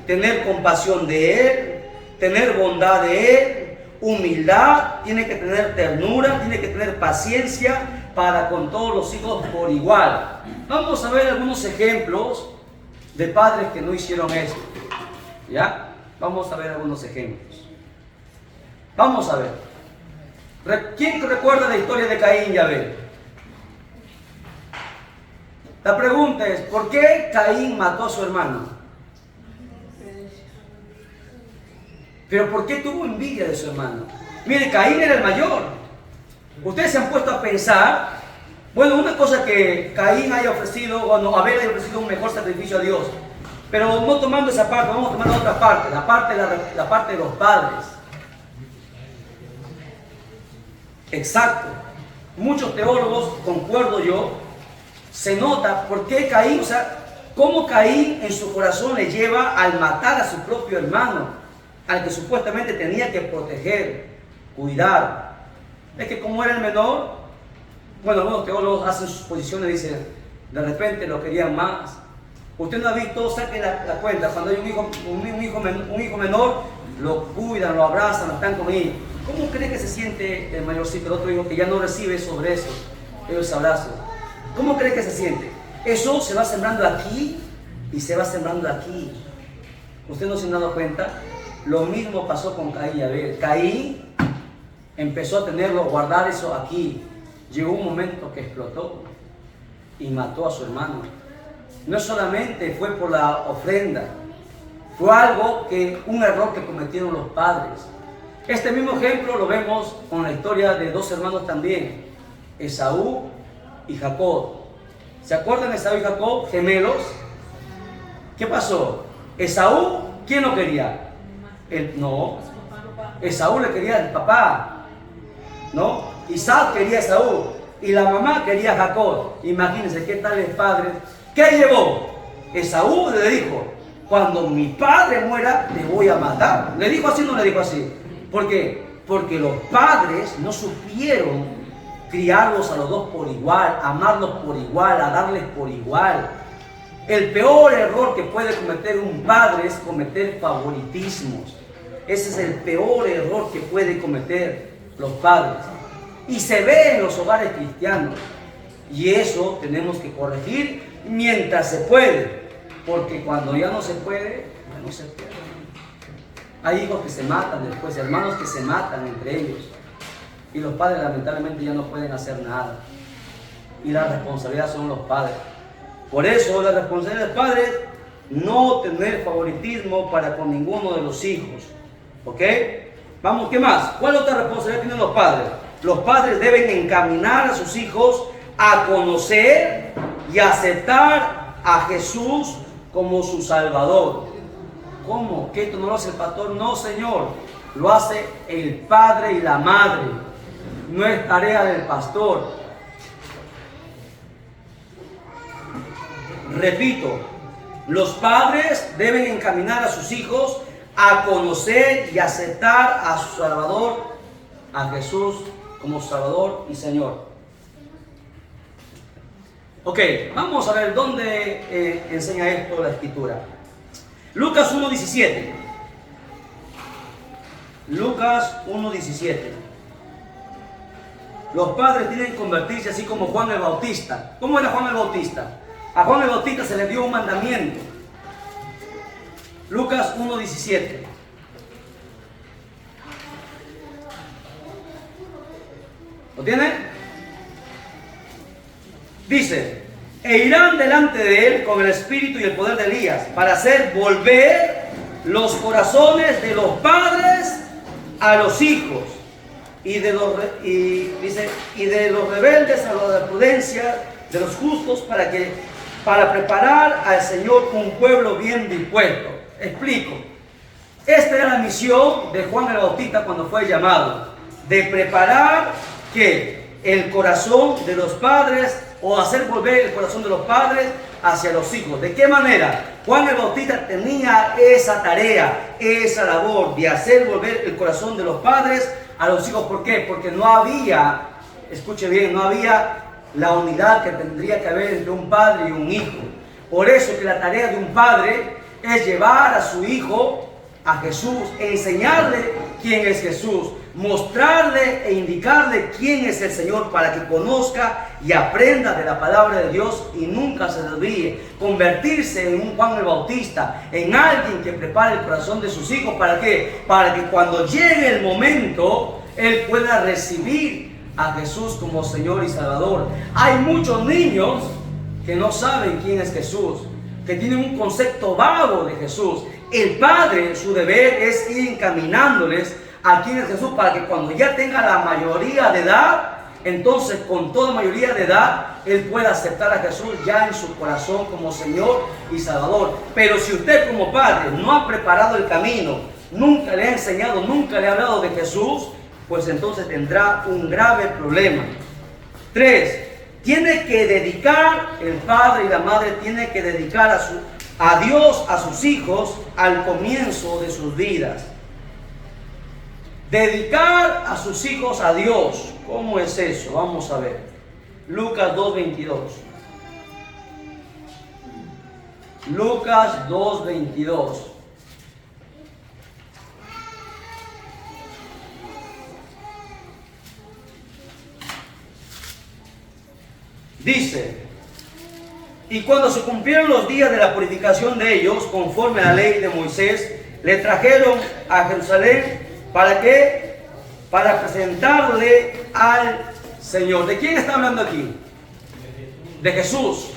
tener compasión de él, tener bondad de él, humildad, tiene que tener ternura, tiene que tener paciencia para con todos los hijos por igual. Vamos a ver algunos ejemplos de padres que no hicieron esto. ¿Ya? Vamos a ver algunos ejemplos. Vamos a ver. ¿Quién recuerda la historia de Caín y Abel? La pregunta es, ¿por qué Caín mató a su hermano? Pero ¿por qué tuvo envidia de su hermano? Mire, Caín era el mayor. Ustedes se han puesto a pensar, bueno, una cosa que Caín haya ofrecido, o no, Abel haya ofrecido un mejor sacrificio a Dios. Pero no tomando esa parte, vamos a tomar otra parte, la parte de los padres. Exacto. Muchos teólogos, concuerdo yo, se nota por qué Caín, o sea, cómo Caín en su corazón le lleva al matar a su propio hermano, al que supuestamente tenía que proteger, cuidar. Es que como era el menor, bueno, algunos teólogos hacen sus posiciones y dicen, de repente lo querían más. Usted no ha visto, saque la cuenta, cuando hay un hijo menor, lo cuidan, lo abrazan, lo están con él. ¿Cómo cree que se siente el mayorcito, el otro hijo que ya no recibe sobre eso, esos abrazos? ¿Cómo cree que se siente? Eso se va sembrando aquí y se va sembrando aquí. ¿Usted no se ha dado cuenta? Lo mismo pasó con Caín y Abel. Caín empezó a tenerlo, guardar eso aquí. Llegó un momento que explotó y mató a su hermano. No solamente fue por la ofrenda, fue un error que cometieron los padres. Este mismo ejemplo lo vemos con la historia de dos hermanos también, Esaú y Jacob. ¿Se acuerdan de Esaú y Jacob, gemelos? ¿Qué pasó? Esaú, ¿quién lo quería? No, Esaú le quería al papá, ¿no? Isaac quería a Esaú y la mamá quería a Jacob. Imagínense qué tales padres. ¿Qué llevó? Esaú le dijo, cuando mi padre muera, te voy a matar. ¿Le dijo así o no le dijo así? ¿Por qué? Porque los padres no supieron criarlos a los dos por igual, amarlos por igual, a darles por igual. El peor error que puede cometer un padre es cometer favoritismos. Ese es el peor error que pueden cometer los padres. Y se ve en los hogares cristianos. Y eso tenemos que corregir mientras se puede. Porque cuando ya no se puede, ya no se puede. Hay hijos que se matan después, hermanos que se matan entre ellos. Y los padres lamentablemente ya no pueden hacer nada. Y la responsabilidad son los padres. Por eso la responsabilidad del padre es no tener favoritismo para con ninguno de los hijos. ¿Ok? Vamos, ¿qué más? ¿Cuál otra responsabilidad tienen los padres? Los padres deben encaminar a sus hijos a conocer y aceptar a Jesús como su Salvador. ¿Cómo? ¿Que esto no lo hace el pastor? No, Señor. Lo hace el padre y la madre. No es tarea del pastor. Repito, los padres deben encaminar a sus hijos a conocer y aceptar a su Salvador, a Jesús como Salvador y Señor. Ok, vamos a ver dónde enseña esto la Escritura. Lucas 1:17. Lucas 1:17. Los padres tienen que convertirse así como Juan el Bautista. ¿Cómo era Juan el Bautista? A Juan el Bautista se le dio un mandamiento. Lucas 1:17. ¿Lo tiene? Dice, e irán delante de él con el espíritu y el poder de Elías, para hacer volver los corazones de los padres a los hijos, y de los rebeldes a la prudencia de los justos, para preparar al Señor un pueblo bien dispuesto. Explico. Esta era la misión de Juan el Bautista cuando fue llamado, de preparar ¿qué? El corazón de los padres, o hacer volver el corazón de los padres hacia los hijos. ¿De qué manera? Juan el Bautista tenía esa tarea, esa labor de hacer volver el corazón de los padres a los hijos. ¿Por qué? Porque no había, escuche bien, no había la unidad que tendría que haber entre un padre y un hijo. Por eso que la tarea de un padre es llevar a su hijo a Jesús, enseñarle quién es Jesús, mostrarle e indicarle quién es el Señor, para que conozca y aprenda de la palabra de Dios y nunca se desvíe. Convertirse en un Juan el Bautista, en alguien que prepare el corazón de sus hijos. ¿Para qué? Para que cuando llegue el momento, él pueda recibir a Jesús como Señor y Salvador. Hay muchos niños que no saben quién es Jesús, que tienen un concepto vago de Jesús. El padre, su deber es ir encaminándoles a quién es Jesús, para que cuando ya tenga la mayoría de edad, entonces con toda mayoría de edad, él puede aceptar a Jesús ya en su corazón como Señor y Salvador. Pero si usted como padre no ha preparado el camino, nunca le ha enseñado, nunca le ha hablado de Jesús, pues entonces tendrá un grave problema. 3. Tiene que dedicar, el padre y la madre tiene que dedicar a Dios, a sus hijos, al comienzo de sus vidas. Dedicar a sus hijos a Dios. ¿Cómo es eso? Vamos a ver. Lucas 2:22. Lucas 2:22. Dice: y cuando se cumplieron los días de la purificación de ellos, conforme a la ley de Moisés, le trajeron a Jerusalén. ¿Para qué? Para presentarle al Señor. ¿De quién está hablando aquí? De Jesús.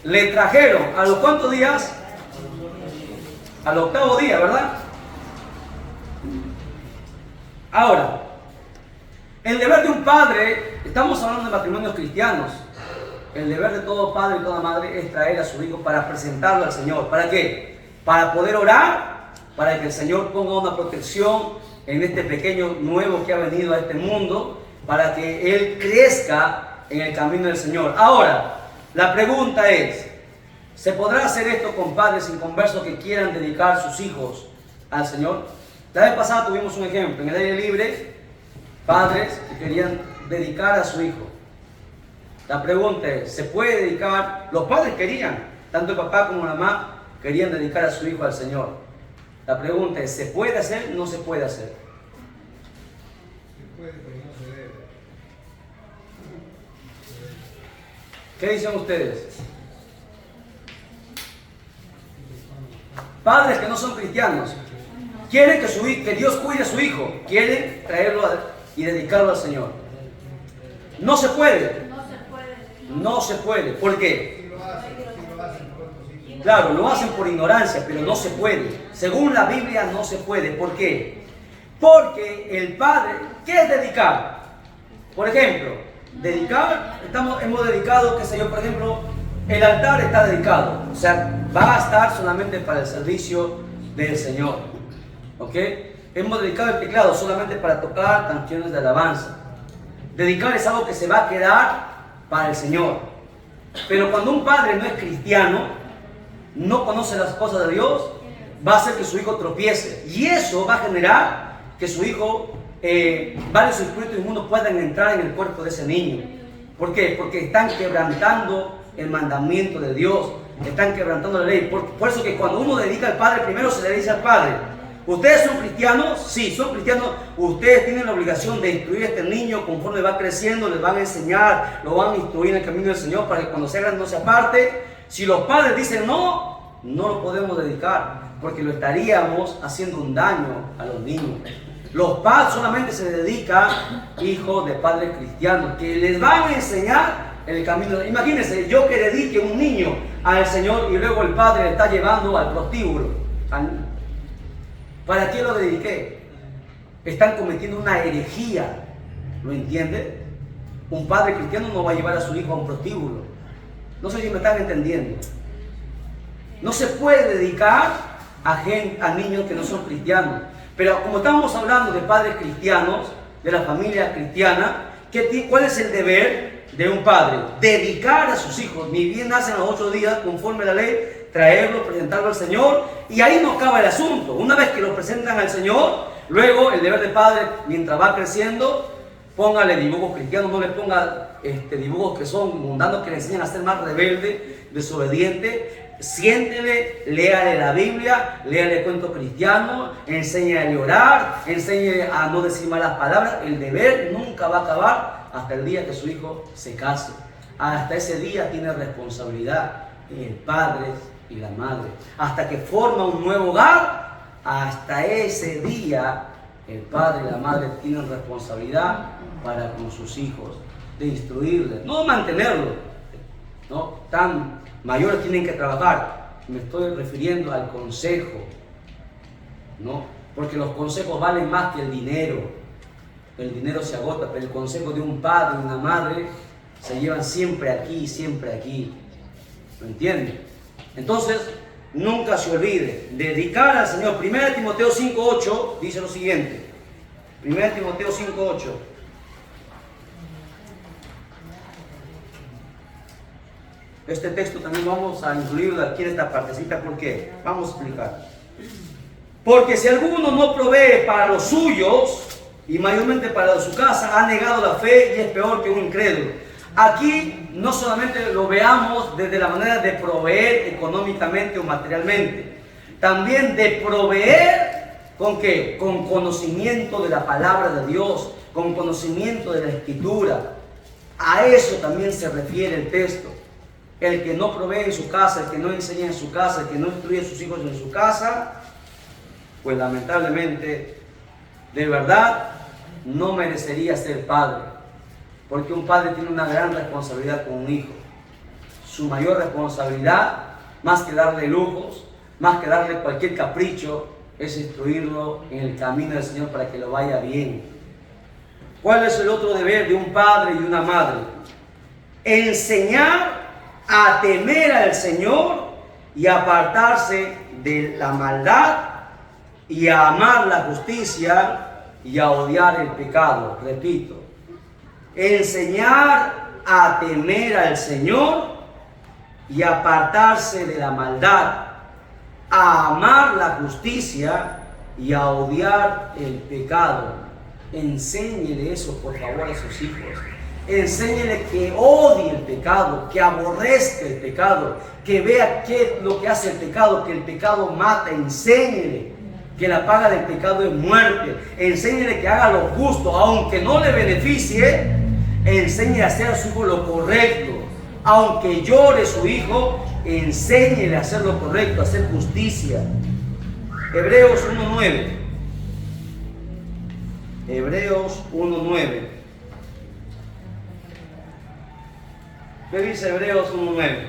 Le trajeron, ¿a los cuántos días? Al 8º día, ¿verdad? Ahora, el deber de un padre, estamos hablando de matrimonios cristianos. El deber de todo padre y toda madre es traer a su hijo para presentarlo al Señor. ¿Para qué? Para poder orar, para que el Señor ponga una protección en este pequeño nuevo que ha venido a este mundo, para que él crezca en el camino del Señor. Ahora, la pregunta es, ¿se podrá hacer esto con padres inconversos que quieran dedicar sus hijos al Señor? La vez pasada tuvimos un ejemplo, en el aire libre, padres que querían dedicar a su hijo. La pregunta es, ¿se puede dedicar? Los padres querían, tanto el papá como la mamá querían dedicar a su hijo al Señor. La pregunta es, ¿se puede hacer? ¿No se puede hacer? Se puede, pero no se debe. ¿Qué dicen ustedes? Padres que no son cristianos quieren que Dios cuide a su hijo, quieren traerlo y dedicarlo al Señor. No se puede. No se puede. ¿Por qué? Claro, lo hacen por ignorancia, pero no se puede. Según la Biblia no se puede. ¿Por qué? Porque el padre, ¿qué es dedicar? Por ejemplo, dedicar, hemos dedicado, qué sé yo, por ejemplo, el altar está dedicado. O sea, va a estar solamente para el servicio del Señor. ¿Ok? Hemos dedicado el teclado solamente para tocar canciones de alabanza. Dedicar es algo que se va a quedar para el Señor. Pero cuando un padre no es cristiano, no conoce las cosas de Dios, va a hacer que su hijo tropiece. Y eso va a generar que su hijo, varios espíritus inmundos puedan entrar en el cuerpo de ese niño. ¿Por qué? Porque están quebrantando el mandamiento de Dios, están quebrantando la ley. Por eso que cuando uno dedica al padre, primero se le dice al padre, ¿ustedes son cristianos? Sí, son cristianos. Ustedes tienen la obligación de instruir a este niño conforme va creciendo, les van a enseñar, lo van a instruir en el camino del Señor para que cuando se hagan no se aparte. Si los padres dicen no, no lo podemos dedicar, porque lo estaríamos haciendo un daño a los niños. Los padres solamente se dedican hijos de padres cristianos, que les van a enseñar el camino. Imagínense, yo que dedique un niño al Señor y luego el padre le está llevando al prostíbulo. ¿Para qué lo dediqué? Están cometiendo una herejía. ¿Lo entiende? Un padre cristiano no va a llevar a su hijo a un prostíbulo. No sé si me están entendiendo. No se puede dedicar a niños que no son cristianos. Pero como estamos hablando de padres cristianos, de la familia cristiana, ¿cuál es el deber de un padre? Dedicar a sus hijos. Ni bien nacen a los 8 días, conforme a la ley, traerlo, presentarlo al Señor. Y ahí no acaba el asunto. Una vez que lo presentan al Señor, luego el deber del padre, mientras va creciendo, póngale dibujos cristianos, no le ponga dibujos que son mundanos, que le enseñan a ser más rebelde, desobediente. Siéntele, léale la Biblia, léale cuentos cristianos, enséñale a orar, enséñale a no decir malas palabras. El deber nunca va a acabar hasta el día que su hijo se case. Hasta ese día tiene responsabilidad el padre y la madre. Hasta que forma un nuevo hogar, hasta ese día el padre y la madre tienen responsabilidad para con sus hijos, de instruirles, no mantenerlos, ¿no? Tan mayores tienen que trabajar. Me estoy refiriendo al consejo, ¿no? Porque los consejos valen más que el dinero. el dinero se agota, pero el consejo de un padre y una madre se llevan siempre aquí, siempre aquí. ¿Lo entienden? Entonces, nunca se olvide, dedicar al Señor. 1 Timoteo 5:8 dice lo siguiente. 1 Timoteo 5:8. Este texto también vamos a incluirlo aquí en esta partecita. ¿Por qué? Vamos a explicar. Porque si alguno no provee para los suyos, y mayormente para su casa, ha negado la fe y es peor que un incrédulo. Aquí no solamente lo veamos desde la manera de proveer económicamente o materialmente, también de proveer ¿con qué? Con conocimiento de la palabra de Dios, con conocimiento de la Escritura. A eso también se refiere el texto. El que no provee en su casa, el que no enseña en su casa, el que no instruye a sus hijos en su casa, pues lamentablemente, de verdad, no merecería ser padre. Porque un padre tiene una gran responsabilidad con un hijo. Su mayor responsabilidad, más que darle lujos, más que darle cualquier capricho, es instruirlo en el camino del Señor para que lo vaya bien. ¿Cuál es el otro deber de un padre y una madre? Enseñar a temer al Señor y apartarse de la maldad y a amar la justicia y a odiar el pecado. Repito, enseñar a temer al Señor y apartarse de la maldad, a amar la justicia y a odiar el pecado. Enséñele eso, por favor, a sus hijos. Enséñele que odie el pecado, que aborrezca el pecado, que vea qué es lo que hace el pecado, que el pecado mata. Enséñele que la paga del pecado es muerte. Enséñele que haga lo justo, aunque no le beneficie. Enséñele a hacer a su hijo lo correcto. Aunque llore su hijo, enséñele a hacer lo correcto, a hacer justicia. Hebreos 1:9. Hebreos 1:9. ¿Qué dice Hebreos 1:9?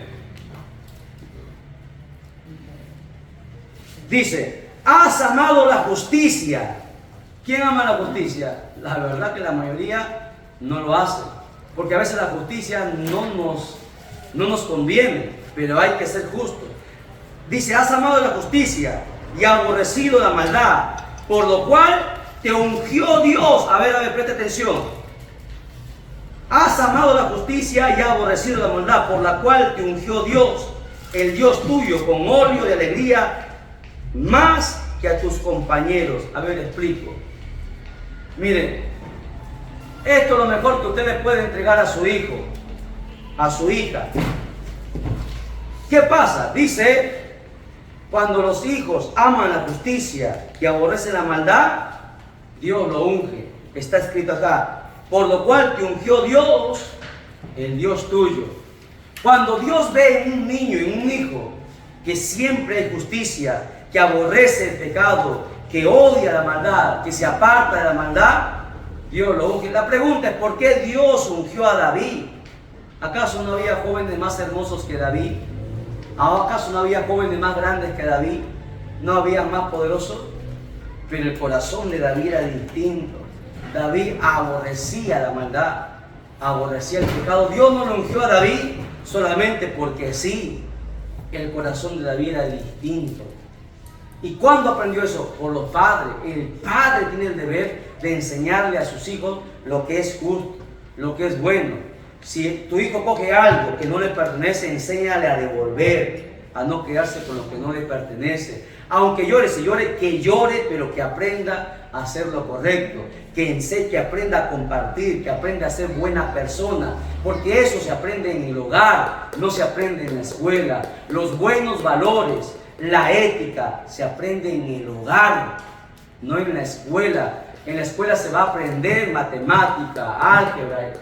Dice: has amado la justicia. ¿Quién ama la justicia? La verdad que la mayoría no lo hace, porque a veces la justicia no nos conviene, pero hay que ser justo. Dice: has amado la justicia y aborrecido la maldad, por lo cual te ungió Dios. A ver, presta atención. Has amado la justicia y aborrecido la maldad, por la cual te ungió Dios, el Dios tuyo, con óleo de alegría, más que a tus compañeros. A ver, explico. Miren, esto es lo mejor que usted le puede entregar a su hijo, a su hija. ¿Qué pasa? Dice, cuando los hijos aman la justicia y aborrecen la maldad, Dios lo unge. Está escrito acá: por lo cual te ungió Dios, el Dios tuyo. Cuando Dios ve en un niño, en un hijo, que siempre hay justicia, que aborrece el pecado, que odia la maldad, que se aparta de la maldad, Dios lo unge. La pregunta es: ¿por qué Dios ungió a David? ¿Acaso no había jóvenes más hermosos que David? ¿Acaso no había jóvenes más grandes que David? ¿No había más poderosos? Pero el corazón de David era distinto. David aborrecía la maldad, aborrecía el pecado. Dios no lo ungió a David solamente porque sí. El corazón de David era distinto. ¿Y cuándo aprendió eso? Por los padres. El padre tiene el deber de enseñarle a sus hijos lo que es justo, lo que es bueno. Si tu hijo coge algo que no le pertenece, enséñale a devolver, a no quedarse con lo que no le pertenece. Aunque llore, si llore, que llore, pero que aprenda a hacer lo correcto, que aprenda a compartir, que aprenda a ser buena persona, porque eso se aprende en el hogar, no se aprende en la escuela. Los buenos valores, la ética, se aprende en el hogar, no en la escuela. En la escuela se va a aprender matemática, álgebra,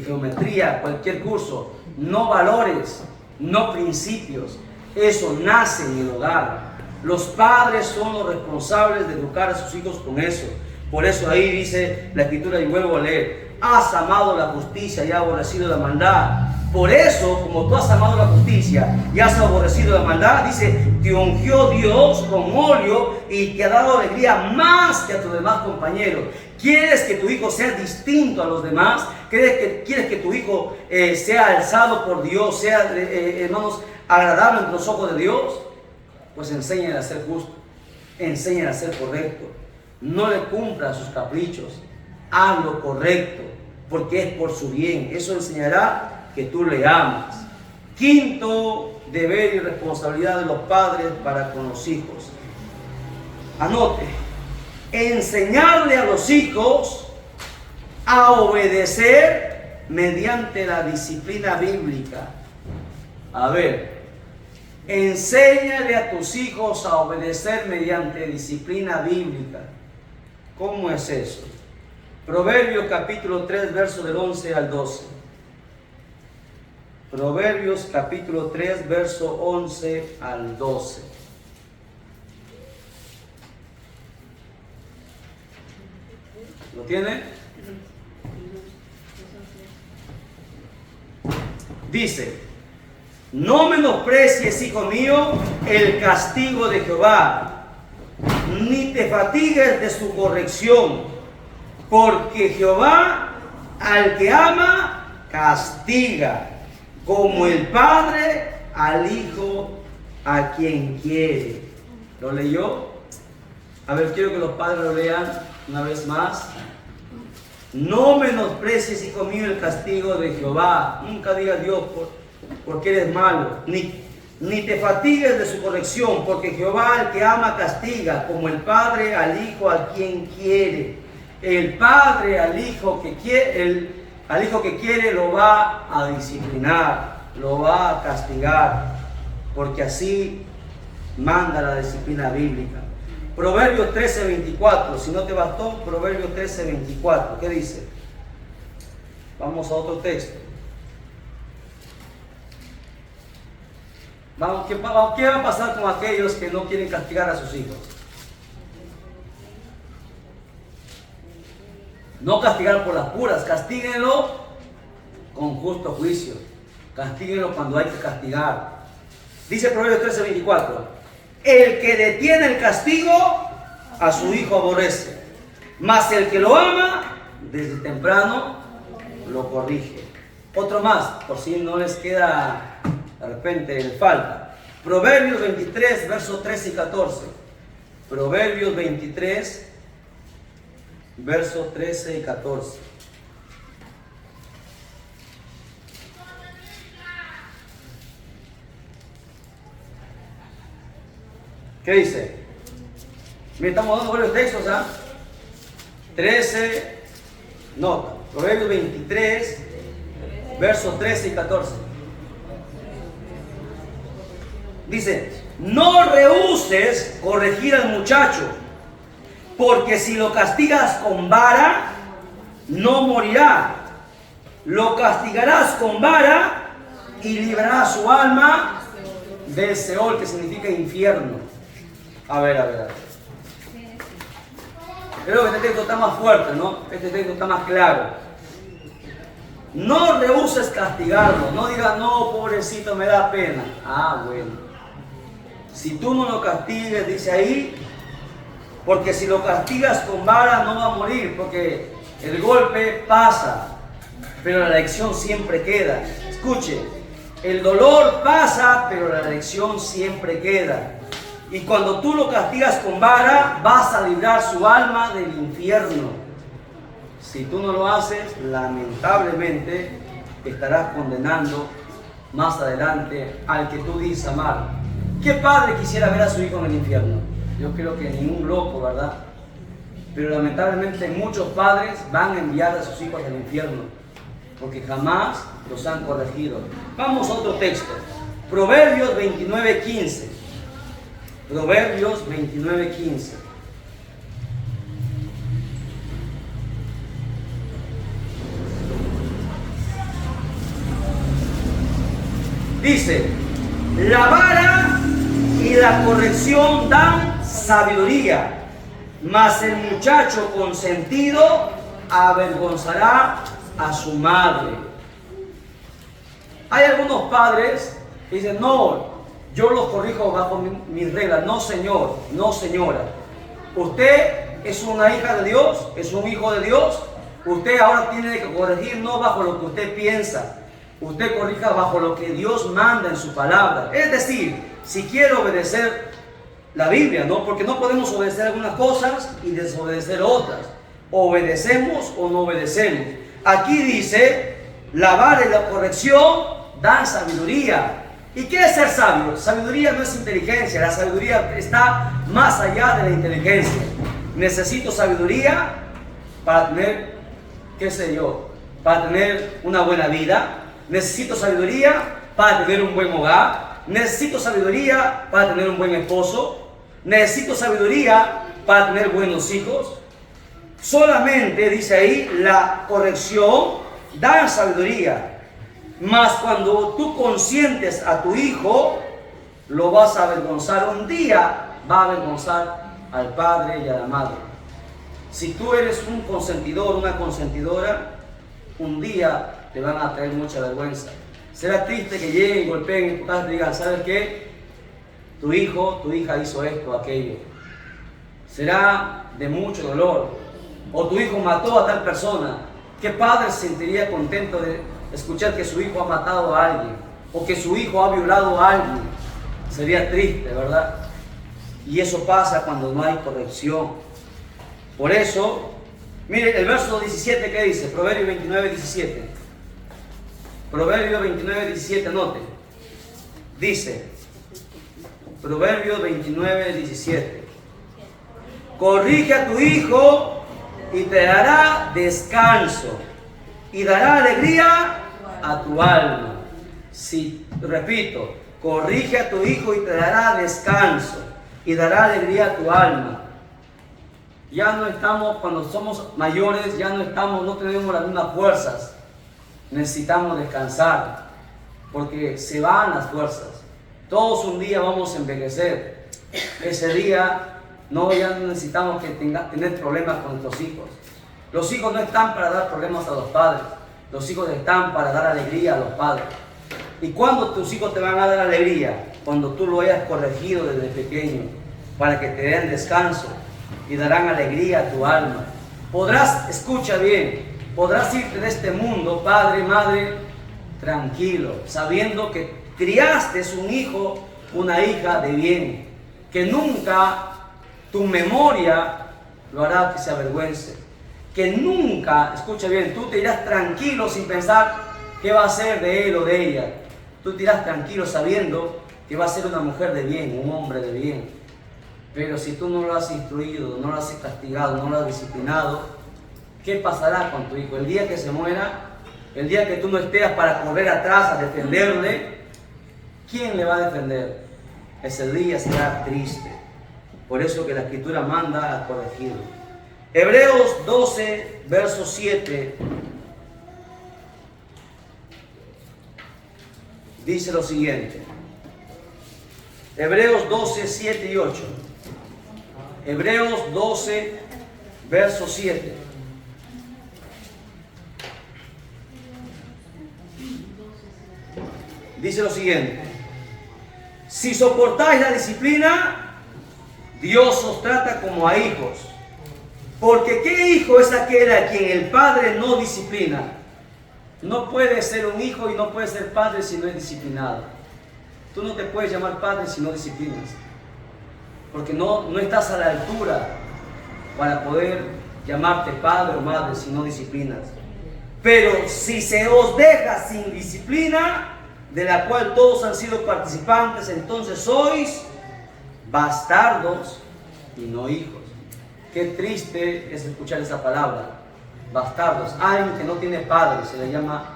geometría, cualquier curso, no valores, no principios. Eso nace en el hogar. Los padres son los responsables de educar a sus hijos con eso. Por eso ahí dice la Escritura, y vuelvo a leer: has amado la justicia y has aborrecido la maldad. Por eso, como tú has amado la justicia y has aborrecido la maldad, dice, te ungió Dios con óleo y te ha dado alegría más que a tus demás compañeros. ¿Quieres que tu hijo sea distinto a los demás? ¿Quieres que tu hijo sea alzado por Dios, sea, hermanos, agradable ante los ojos de Dios? Pues enséñale a ser justo, enséñale a ser correcto. No le cumpla sus caprichos, haz lo correcto, porque es por su bien. Eso enseñará que tú le amas. Quinto deber y responsabilidad de los padres para con los hijos. Anote, enseñarle a los hijos a obedecer mediante la disciplina bíblica. A ver, enséñale a tus hijos a obedecer mediante disciplina bíblica. ¿Cómo es eso? Proverbios capítulo 3, verso del 11 al 12. Proverbios capítulo 3, verso 11 al 12. ¿Lo tiene? Dice: no menosprecies, hijo mío, el castigo de Jehová, ni te fatigues de su corrección, porque Jehová al que ama castiga, como el padre al hijo a quien quiere. ¿Lo leyó? A ver, quiero que los padres lo lean una vez más. No menosprecies, hijo mío, el castigo de Jehová. Nunca digas Dios porque eres malo. Ni te fatigues de su corrección, porque Jehová al que ama castiga, como el padre al hijo a quien quiere. El padre al hijo que quiere, lo va a disciplinar, lo va a castigar, porque así manda la disciplina bíblica. Proverbios 13:24, si no te bastó, Proverbios 13:24, ¿qué dice? Vamos a otro texto. ¿Qué va a pasar con aquellos que no quieren castigar a sus hijos? No castigar por las puras, castíguenlo con justo juicio. Castíguenlo cuando hay que castigar. Dice Proverbios 13:24. El que detiene el castigo, a su hijo aborrece, mas el que lo ama, desde temprano lo corrige. Otro más, por si no les queda de repente el falta. Proverbios 23, versos 13 y 14. Proverbios 23, versos 13 y 14. ¿Qué dice? Mira, estamos dando varios textos, ¿ah? 13, nota, Proverbios 23, versos 13 y 14. Dice: no rehuses corregir al muchacho, porque si lo castigas con vara, no morirá. Lo castigarás con vara y librarás su alma del Seol, que significa infierno. A ver. Creo que este texto está más fuerte, ¿no? Este texto está más claro. No rehuses castigarlo. No digas, no, pobrecito, me da pena. Ah, bueno. Si tú no lo castigues, dice ahí, porque si lo castigas con vara no va a morir, porque el golpe pasa, pero la lección siempre queda. Escuche, el dolor pasa, pero la lección siempre queda. Y cuando tú lo castigas con vara, vas a librar su alma del infierno. Si tú no lo haces, lamentablemente estarás condenando más adelante al que tú dices amar. ¿Qué padre quisiera ver a su hijo en el infierno? Yo creo que ningún loco, ¿verdad? Pero lamentablemente muchos padres van a enviar a sus hijos al infierno porque jamás los han corregido. Vamos a otro texto. Proverbios 29:15. Proverbios 29:15. Dice: la vara y la corrección dan sabiduría, mas el muchacho consentido avergonzará a su madre. Hay algunos padres que dicen, no, yo los corrijo bajo mis reglas. No, señor, no, señora. Usted es una hija de Dios, es un hijo de Dios, usted ahora tiene que corregir no bajo lo que usted piensa, usted corrija bajo lo que Dios manda en su palabra. Es decir, si quiere obedecer la Biblia, ¿no? Porque no podemos obedecer algunas cosas y desobedecer otras. Obedecemos o no obedecemos. Aquí dice, la vara y la corrección dan sabiduría. ¿Y qué es ser sabio? Sabiduría no es inteligencia, la sabiduría está más allá de la inteligencia. Necesito sabiduría para tener, qué sé yo, para tener una buena vida. Necesito sabiduría para tener un buen hogar. Necesito sabiduría para tener un buen esposo. Necesito sabiduría para tener buenos hijos. Solamente, dice ahí, la corrección da sabiduría. Mas cuando tú consientes a tu hijo, lo vas a avergonzar. Un día va a avergonzar al padre y a la madre. Si tú eres un consentidor, una consentidora, un día te van a traer mucha vergüenza. Será triste que lleguen y golpeen en tu casa y te digan, ¿sabes qué? Tu hijo, tu hija hizo esto, aquello. Será de mucho dolor. O tu hijo mató a tal persona. ¿Qué padre se sentiría contento de escuchar que su hijo ha matado a alguien? O que su hijo ha violado a alguien. Sería triste, ¿verdad? Y eso pasa cuando no hay corrección. Por eso, mire el verso 17 que dice, Proverbio 29, 17. Proverbio 29, 17, note. Dice, Proverbio 29, 17. Corrige a tu hijo y te dará descanso y dará alegría a tu alma. Sí, repito, corrige a tu hijo y te dará descanso y dará alegría a tu alma. Ya no estamos, cuando somos mayores, ya no tenemos las mismas fuerzas. Necesitamos descansar, porque se van las fuerzas. Todos un día vamos a envejecer. Ese día ya no necesitamos tener problemas con nuestros hijos. Los hijos no están para dar problemas a los padres. Los hijos están para dar alegría a los padres. ¿Y cuándo tus hijos te van a dar alegría? Cuando tú lo hayas corregido desde pequeño, para que te den descanso y darán alegría a tu alma. Podrás, escucha bien, podrás irte de este mundo, padre, madre, tranquilo, sabiendo que criaste un hijo, una hija de bien, que nunca tu memoria lo hará que se avergüence, que nunca, escucha bien, tú te irás tranquilo sin pensar qué va a ser de él o de ella. Tú te irás tranquilo sabiendo que va a ser una mujer de bien, un hombre de bien. Pero si tú no lo has instruido, no lo has castigado, no lo has disciplinado, ¿qué pasará con tu hijo? El día que se muera, el día que tú no estés para correr atrás a defenderle, ¿quién le va a defender? Ese día será triste. Por eso que la Escritura manda a corregirlo. Hebreos 12, verso 7, dice lo siguiente. Hebreos 12, 7 y 8. Hebreos 12, verso 7. Dice lo siguiente. Si soportáis la disciplina, Dios os trata como a hijos. Porque ¿qué hijo es aquel a quien el padre no disciplina? No puede ser un hijo y no puede ser padre si no es disciplinado. Tú no te puedes llamar padre si no disciplinas. Porque no estás a la altura para poder llamarte padre o madre si no disciplinas. Pero si se os deja sin disciplina, de la cual todos han sido participantes, entonces sois bastardos y no hijos. Qué triste es escuchar esa palabra, bastardos. Alguien que no tiene padre se le llama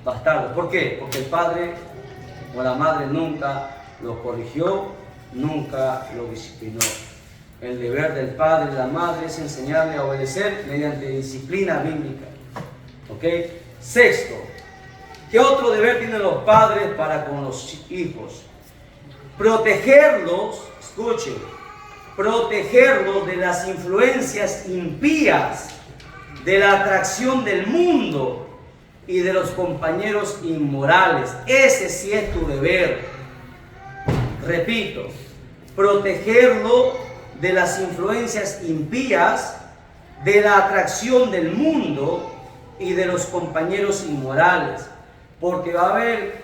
bastardo. ¿Por qué? Porque el padre o la madre nunca lo corrigió, nunca lo disciplinó. El deber del padre y la madre es enseñarle a obedecer mediante disciplina bíblica. ¿Ok? Sexto, ¿qué otro deber tienen los padres para con los hijos? Protegerlos, escuchen, protegerlos de las influencias impías, de la atracción del mundo y de los compañeros inmorales. Ese sí es tu deber. Repito, protegerlo de las influencias impías, de la atracción del mundo y de los compañeros inmorales, porque va a haber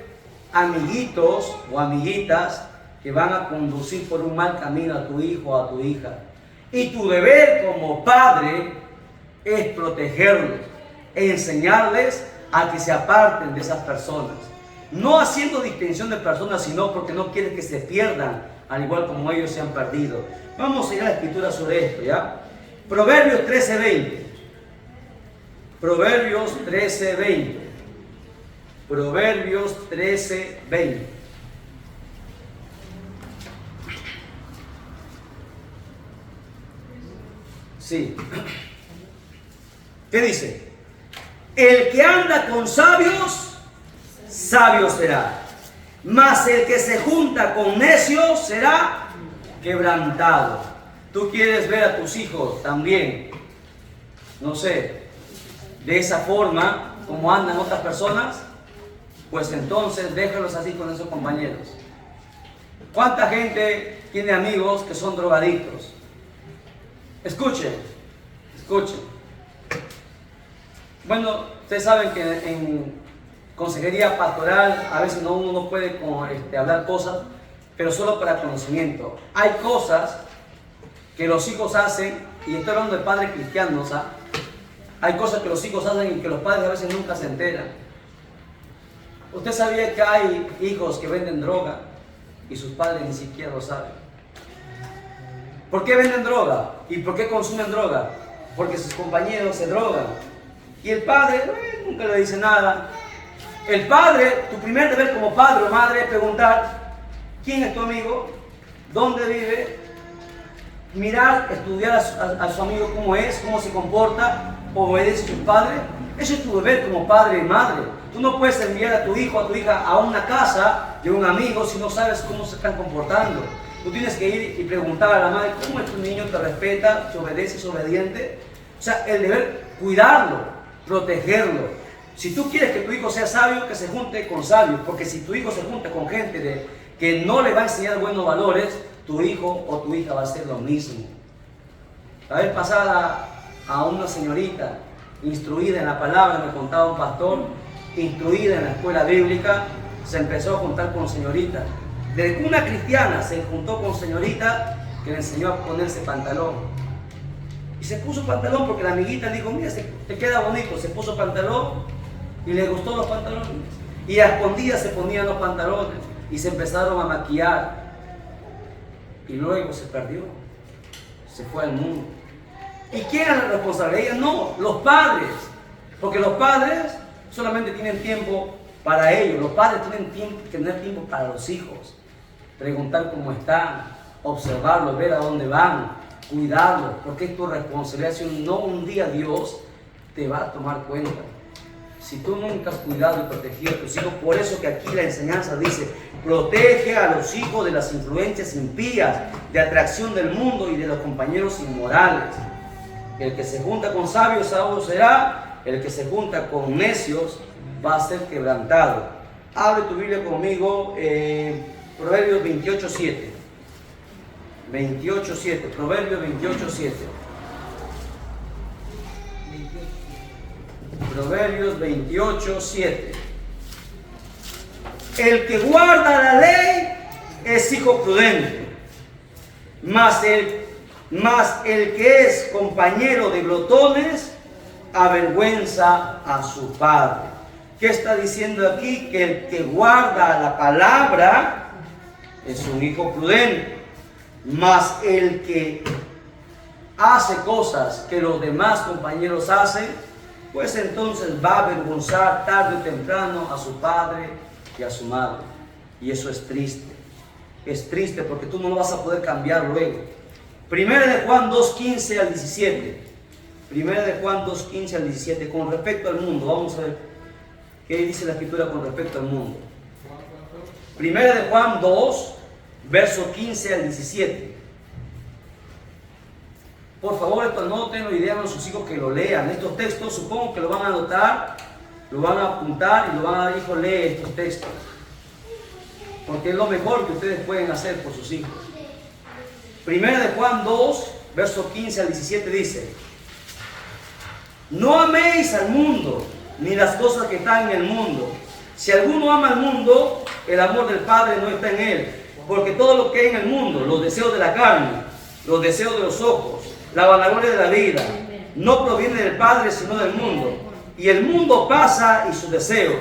amiguitos o amiguitas que van a conducir por un mal camino a tu hijo o a tu hija. Y tu deber como padre es protegerlos, enseñarles a que se aparten de esas personas. No haciendo distinción de personas, sino porque no quieres que se pierdan, al igual como ellos se han perdido. Vamos a ir a la escritura sobre esto, ¿ya? Proverbios 13:20. Proverbios 13:20. Proverbios 13:20. Sí. ¿Qué dice? El que anda con sabios, sabio será. Mas el que se junta con necios será quebrantado. Tú quieres ver a tus hijos también, no sé, de esa forma como andan otras personas, pues entonces déjalos así con esos compañeros. ¿Cuánta gente tiene amigos que son drogadictos? Escuchen, escuchen. Bueno, ustedes saben que en consejería pastoral a veces uno no puede hablar cosas, pero solo para conocimiento. Hay cosas que los hijos hacen, y estoy hablando de padres cristianos, ¿ah? Hay cosas que los hijos hacen y que los padres a veces nunca se enteran. ¿Usted sabía que hay hijos que venden droga y sus padres ni siquiera lo saben? ¿Por qué venden droga? ¿Y por qué consumen droga? Porque sus compañeros se drogan. Y el padre nunca le dice nada. El padre, tu primer deber como padre o madre es preguntar: ¿quién es tu amigo? ¿Dónde vive? Mirar, estudiar a su amigo cómo es, cómo se comporta, obedece a sus padres. Eso es tu deber como padre y madre. Tú no puedes enviar a tu hijo o a tu hija a una casa de un amigo si no sabes cómo se están comportando. Tú tienes que ir y preguntar a la madre: ¿cómo es tu niño? ¿Te respeta? ¿Te obedece? ¿Es obediente? O sea, el deber, cuidarlo, protegerlo. Si tú quieres que tu hijo sea sabio, que se junte con sabios, porque si tu hijo se junta con gente que no le va a enseñar buenos valores, tu hijo o tu hija va a hacer lo mismo. La vez pasada a una señorita instruida en la palabra, me contaba un pastor, instruida en la escuela bíblica, se empezó a juntar con señoritas. Desde que una cristiana se juntó con señorita que le enseñó a ponerse pantalón. Y se puso pantalón porque la amiguita dijo: mira, te queda bonito. Se puso pantalón y le gustó los pantalones. Y a escondidas se ponían los pantalones y se empezaron a maquillar. Y luego se perdió. Se fue al mundo. ¿Y quién era la responsable? Ella no, los padres. Porque los padres solamente tienen tiempo para ellos. Los padres tienen que tener tiempo para los hijos. Preguntar cómo están, observarlos, ver a dónde van, cuidarlos, porque es tu responsabilidad. Si no, un día Dios te va a tomar cuenta. Si tú nunca has cuidado y protegido a tus hijos, por eso que aquí la enseñanza dice: protege a los hijos de las influencias impías, de atracción del mundo y de los compañeros inmorales. El que se junta con sabios, sabio será; el que se junta con necios va a ser quebrantado. Abre tu Biblia conmigo, Proverbios 28:7. 28:7, Proverbios 28:7. Proverbios 28:7. El que guarda la ley es hijo prudente, mas el que es compañero de glotones avergüenza a su padre. ¿Qué está diciendo aquí? Que el que guarda la palabra es un hijo prudente, mas el que hace cosas que los demás compañeros hacen, pues entonces va a avergonzar tarde o temprano a su padre y a su madre. Y eso es triste. Es triste porque tú no lo vas a poder cambiar luego. Primera de Juan 2:15 al 17. Primera de Juan 2:15 al 17. Con respecto al mundo, vamos a ver qué dice la escritura con respecto al mundo. Primera de Juan 2, verso 15 al 17. Por favor, esto anótenlo y díganlo a sus hijos que lo lean. Estos textos supongo que lo van a anotar, lo van a apuntar y lo van a dar: hijo, lee estos textos. Porque es lo mejor que ustedes pueden hacer por sus hijos. Primera de Juan 2, verso 15 al 17 dice: no améis al mundo, ni las cosas que están en el mundo. Si alguno ama al mundo, el amor del Padre no está en él. Porque todo lo que hay en el mundo, los deseos de la carne, los deseos de los ojos, la vanagloria de la vida, no proviene del Padre, sino del mundo. Y el mundo pasa y sus deseos,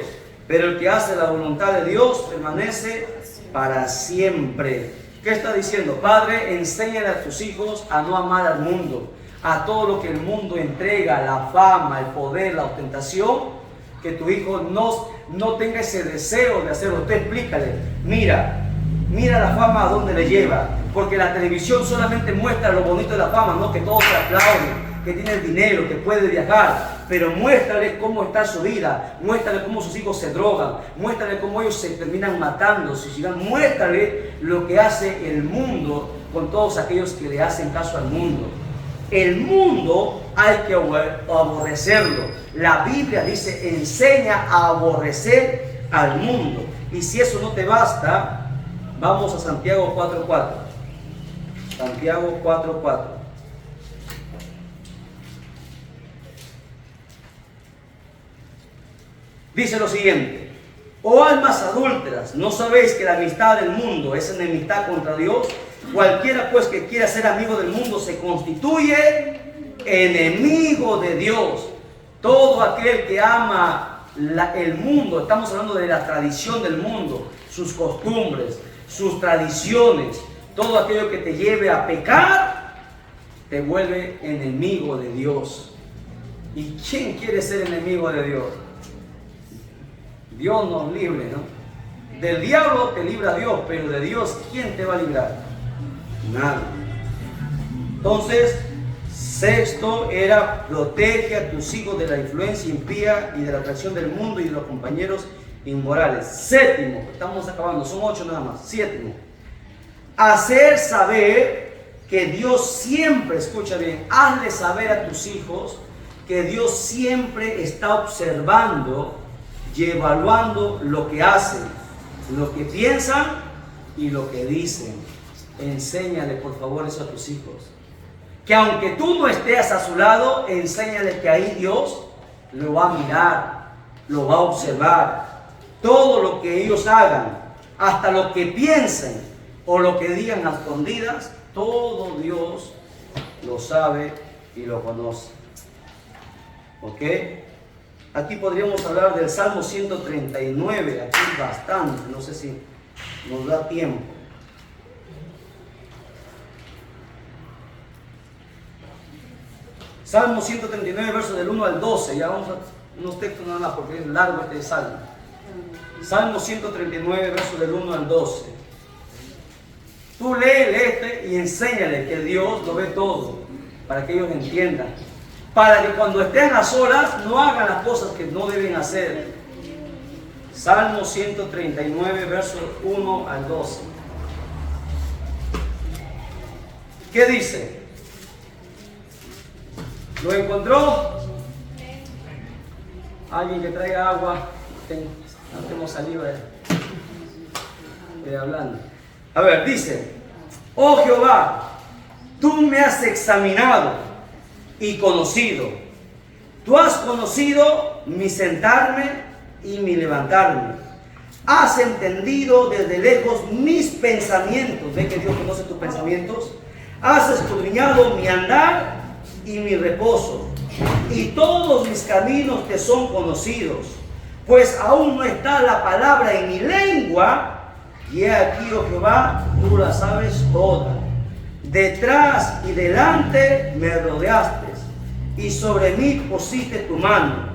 pero el que hace la voluntad de Dios permanece para siempre. ¿Qué está diciendo? Padre, enséñale a tus hijos a no amar al mundo, a todo lo que el mundo entrega, la fama, el poder, la ostentación, que tu hijo no tenga ese deseo de hacerlo. Usted explícale, mira la fama a dónde le lleva, porque la televisión solamente muestra lo bonito de la fama, no que todos te aplauden, que tiene dinero, que puede viajar, pero muéstrale cómo está su vida, muéstrale cómo sus hijos se drogan, muéstrale cómo ellos se terminan matando, muéstrale lo que hace el mundo con todos aquellos que le hacen caso al mundo. El mundo hay que aborrecerlo. La Biblia dice, enseña a aborrecer al mundo. Y si eso no te basta, vamos a Santiago 4:4. Santiago 4:4. Dice lo siguiente: oh almas adúlteras, ¿no sabéis que la amistad del mundo es enemistad contra Dios? Cualquiera pues que quiera ser amigo del mundo se constituye enemigo de Dios. Todo aquel que ama el mundo, estamos hablando de la tradición del mundo, sus costumbres, sus tradiciones, todo aquello que te lleve a pecar, te vuelve enemigo de Dios. ¿Y quién quiere ser enemigo de Dios? Dios nos libre, ¿no? Del diablo te libra Dios, pero de Dios, ¿quién te va a librar? Nada. Entonces, sexto era: protege a tus hijos de la influencia impía y de la atracción del mundo y de los compañeros inmorales. Séptimo, estamos acabando, son 8 nada más. Séptimo, hacer saber que Dios siempre, escucha bien, hazle saber a tus hijos que Dios siempre está observando y evaluando lo que hacen, lo que piensan y lo que dicen. Enséñale por favor eso a tus hijos, que aunque tú no estés a su lado, enséñale que ahí Dios lo va a mirar, lo va a observar. Todo lo que ellos hagan, hasta lo que piensen o lo que digan a escondidas, todo Dios lo sabe y lo conoce. ¿Ok? Aquí podríamos hablar del Salmo 139, aquí bastante, no sé si nos da tiempo. Salmo 139, versos del 1 al 12, ya vamos a unos textos nada más porque es largo este salmo. Salmo 139, versos del 1 al 12. Tú léete y enséñale que Dios lo ve todo, para que ellos entiendan. Para que cuando estén a solas no hagan las cosas que no deben hacer. Salmo 139, versos 1 al 12. ¿Qué dice? ¿Lo encontró? Alguien que traiga agua. No tengo saliva de hablando. A ver, dice: oh Jehová, tú me has examinado y conocido. Tú has conocido mi sentarme y mi levantarme. Has entendido desde lejos mis pensamientos. ¿Ve que Dios conoce tus pensamientos? Has escudriñado mi andar y mi reposo, y todos mis caminos te son conocidos, pues aún no está la palabra en mi lengua, y he aquí, oh Jehová, tú la sabes toda. Detrás y delante me rodeaste, y sobre mí pusiste tu mano.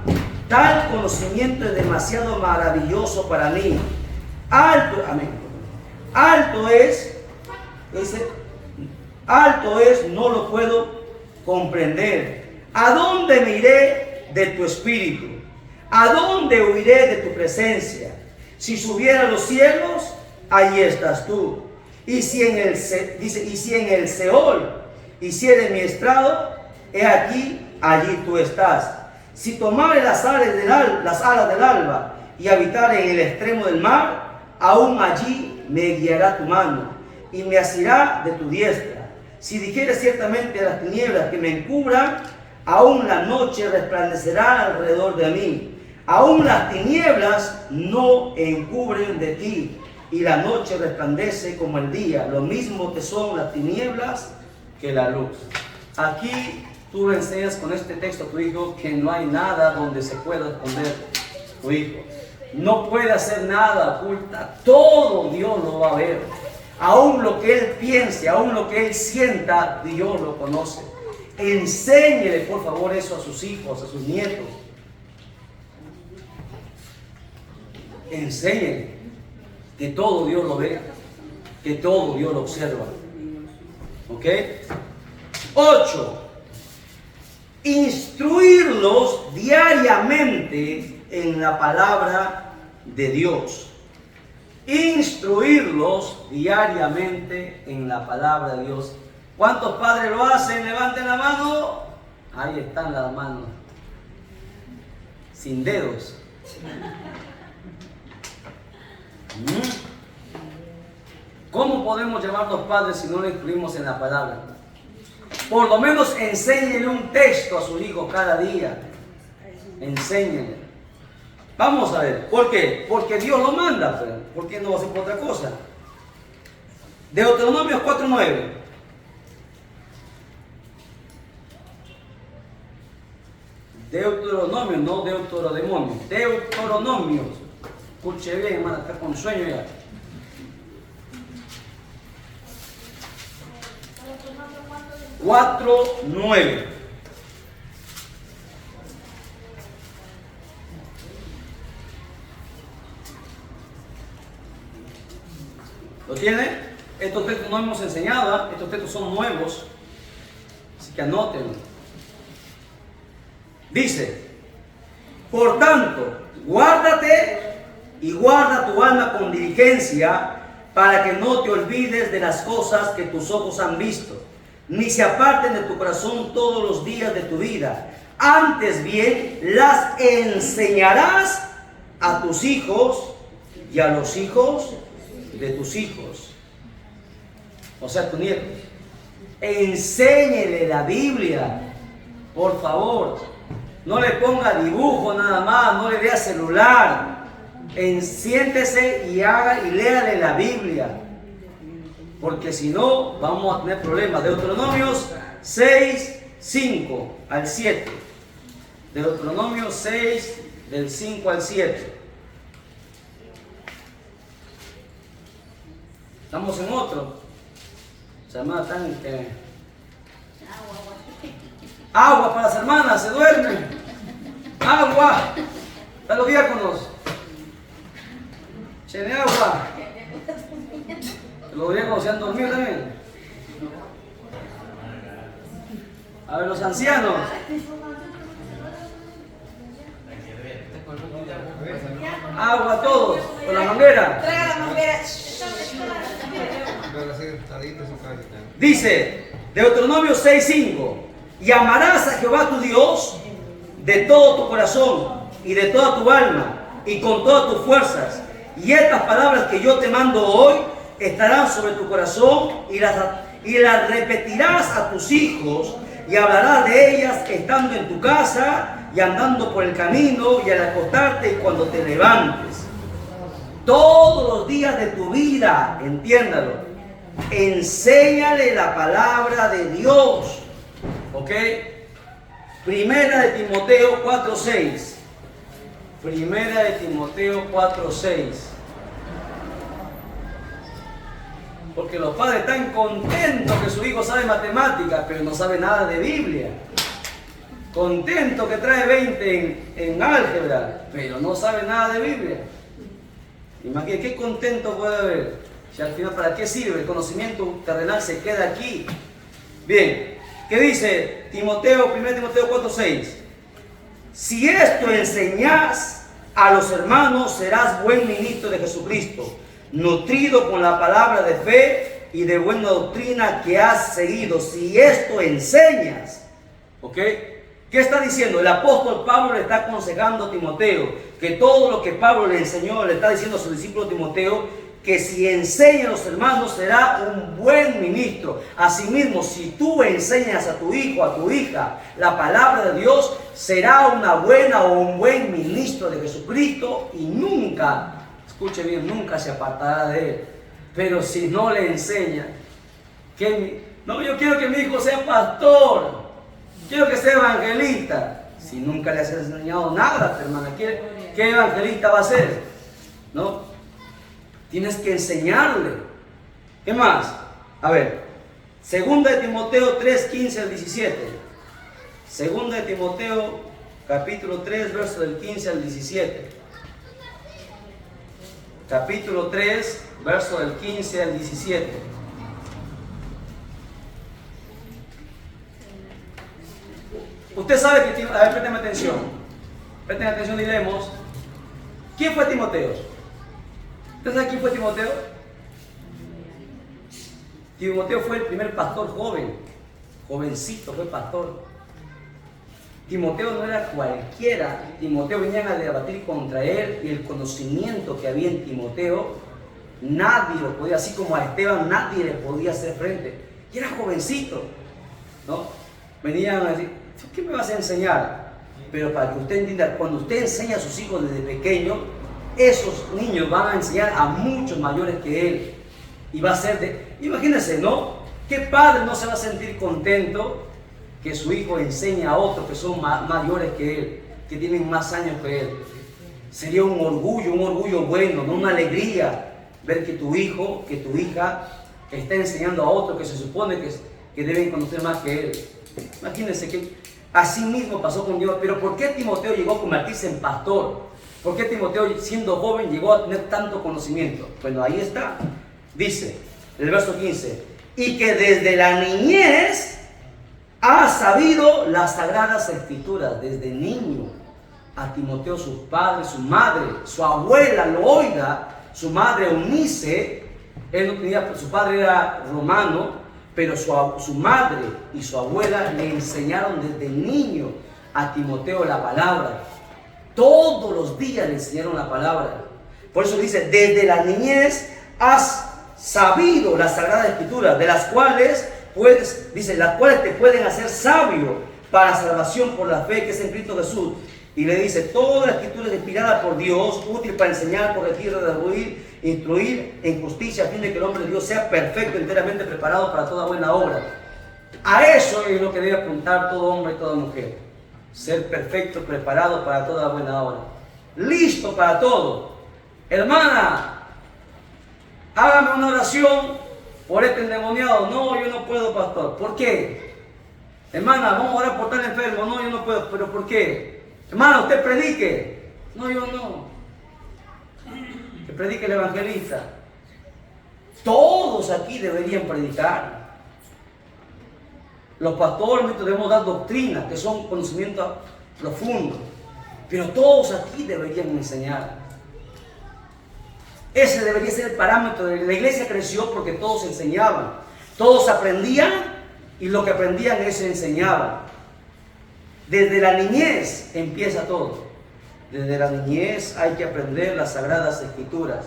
Tal conocimiento es demasiado maravilloso para mí. Alto, amén. Alto es, no lo puedo comprender. ¿A dónde me iré de tu espíritu? ¿A dónde huiré de tu presencia? Si subiera a los cielos, allí estás tú. Y si en el Seol hiciere mi estrado, he aquí, allí tú estás. Si tomare las alas del alba y habitare en el extremo del mar, aún allí me guiará tu mano y me asirá de tu diestra. si dijere ciertamente a las tinieblas que me encubran, aún la noche resplandecerá alrededor de mí. Aún las tinieblas no encubren de ti, y la noche resplandece como el día. Lo mismo que son las tinieblas que la luz. Aquí tú le enseñas con este texto a tu hijo que no hay nada donde se pueda esconder tu hijo. No puede hacer nada oculta. Todo Dios lo va a ver. Aún lo que él piense, aún lo que él sienta, Dios lo conoce. Enséñele, por favor, eso a sus hijos, a sus nietos. Enséñele que todo Dios lo ve, que todo Dios lo observa. ¿Ok? 8. Instruirlos diariamente en la palabra de Dios. Instruirlos diariamente en la palabra de Dios. ¿Cuántos padres lo hacen? Levanten la mano. Ahí están las manos. Sin dedos. ¿Cómo podemos llamarnos padres si no le instruimos en la palabra? Por lo menos enséñenle un texto a sus hijos cada día. Enséñenle. Vamos a ver, ¿por qué? Porque Dios lo manda, pero ¿por qué no va a ser por otra cosa? Deuteronomio 4:9. Deuteronomio, no Deuterodemonio. Deuteronomio. Escuche bien, hermana, está con sueño ya. Cuatro, 9. ¿Lo tiene? Estos textos no hemos enseñado, estos textos son nuevos, así que anótenlo. Dice, por tanto, guárdate y guarda tu alma con diligencia, para que no te olvides de las cosas que tus ojos han visto, ni se aparten de tu corazón todos los días de tu vida. Antes bien, las enseñarás a tus hijos y a los hijos de tus hijos. O sea, tu nieto. Enséñele la Biblia, por favor. No le ponga dibujo nada más, no le dé celular. Siéntese y haga y léale la Biblia. Porque si no, vamos a tener problemas. Deuteronomios 6, 5 al 7. Deuteronomio 6, del 5 al 7. Estamos en otro. Se llama tanque. Agua para las hermanas, se duermen. Agua para los diáconos. Tiene agua. Los diáconos se han dormido también. A ver, los ancianos. Agua a todos, con la manguera. Traiga la manguera. Dice Deuteronomio 6:5: y amarás a Jehová tu Dios de todo tu corazón y de toda tu alma y con todas tus fuerzas. Y estas palabras que yo te mando hoy estarán sobre tu corazón y las repetirás a tus hijos y hablarás de ellas estando en tu casa y andando por el camino y al acostarte y cuando te levantes. Todos los días de tu vida, entiéndalo, enséñale la palabra de Dios. ¿Ok? Primera de Timoteo 4:6. Primera de Timoteo 4:6. Porque los padres están contentos que su hijo sabe matemáticas, pero no sabe nada de Biblia. Contento que trae 20 en álgebra, pero no sabe nada de Biblia. Imagínate qué contento puede haber. Si al final, ¿para qué sirve? El conocimiento terrenal se queda aquí. Bien, ¿qué dice Timoteo, 1 Timoteo 4:6? Si esto enseñás a los hermanos, serás buen ministro de Jesucristo, nutrido con la palabra de fe y de buena doctrina que has seguido. Si esto enseñas, ¿ok? ¿Qué está diciendo? El apóstol Pablo le está aconsejando a Timoteo que todo lo que Pablo le enseñó, le está diciendo a su discípulo Timoteo, que si enseña a los hermanos será un buen ministro. Asimismo, si tú enseñas a tu hijo, a tu hija, la palabra de Dios, será una buena o un buen ministro de Jesucristo y nunca, escuche bien, nunca se apartará de él. Pero si no le enseña, no, yo quiero que mi hijo sea pastor, quiero que sea evangelista. Si nunca le has enseñado nada, hermana, ¿qué evangelista va a ser? ¿No? Tienes que enseñarle. ¿Qué más? A ver, 2 de Timoteo 3, 15 al 17. 2 de Timoteo, capítulo 3, verso del 15 al 17. Capítulo 3, verso del 15 al 17. Usted sabe que, a ver, présteme atención. Présteme atención y leemos. ¿Quién fue Timoteo? ¿Usted sabe quién fue Timoteo? Timoteo fue el primer pastor joven. Jovencito fue pastor. Timoteo no era cualquiera. Timoteo venían a debatir contra él y el conocimiento que había en Timoteo, nadie lo podía, así como a Esteban, nadie le podía hacer frente. Y era jovencito, ¿no? Venían a decir, ¿qué me vas a enseñar? Pero para que usted entienda, cuando usted enseña a sus hijos desde pequeños, esos niños van a enseñar a muchos mayores que él. Y va a ser de... Imagínense, ¿no? ¿Qué padre no se va a sentir contento que su hijo enseñe a otros que son mayores que él, que tienen más años que él? Sería un orgullo bueno, ¿no? Una alegría ver que tu hijo, que tu hija está enseñando a otros que se supone que deben conocer más que él. Imagínense que así mismo pasó con Dios. Pero ¿por qué Timoteo llegó a convertirse en pastor? ¿Por qué Timoteo, siendo joven, llegó a tener tanto conocimiento? Bueno, ahí está. Dice, en el verso 15, y que desde la niñez ha sabido las sagradas escrituras. Desde niño, a Timoteo, sus padres, su madre, su abuela Loida, su madre Eunice, él no tenía, su padre era romano, pero su madre y su abuela le enseñaron desde niño a Timoteo la palabra. Todos los días le enseñaron la palabra. Por eso dice, desde la niñez has sabido las sagradas escrituras, de las cuales dice, las cuales te pueden hacer sabio para salvación por la fe que es en Cristo Jesús. Y le dice, toda la escritura es inspirada por Dios, útil para enseñar, corregir, redarguir, instruir en justicia, a fin de que el hombre de Dios sea perfecto, enteramente preparado para toda buena obra. A eso es lo que debe apuntar todo hombre y toda mujer. Ser perfecto, preparado para toda buena obra. Listo para todo. Hermana, hágame una oración por este endemoniado. No, yo no puedo, pastor. ¿Por qué? Hermana, vamos a orar por tal enfermo. No, yo no puedo. ¿Pero por qué? Hermana, usted predique. No, yo no. Que predique el evangelista. Todos aquí deberían predicar. Los pastores debemos dar doctrina, que son conocimientos profundos. Pero todos aquí deberían enseñar. Ese debería ser el parámetro. La iglesia creció porque todos enseñaban. Todos aprendían y lo que aprendían eso enseñaban. Desde la niñez empieza todo. Desde la niñez hay que aprender las sagradas escrituras.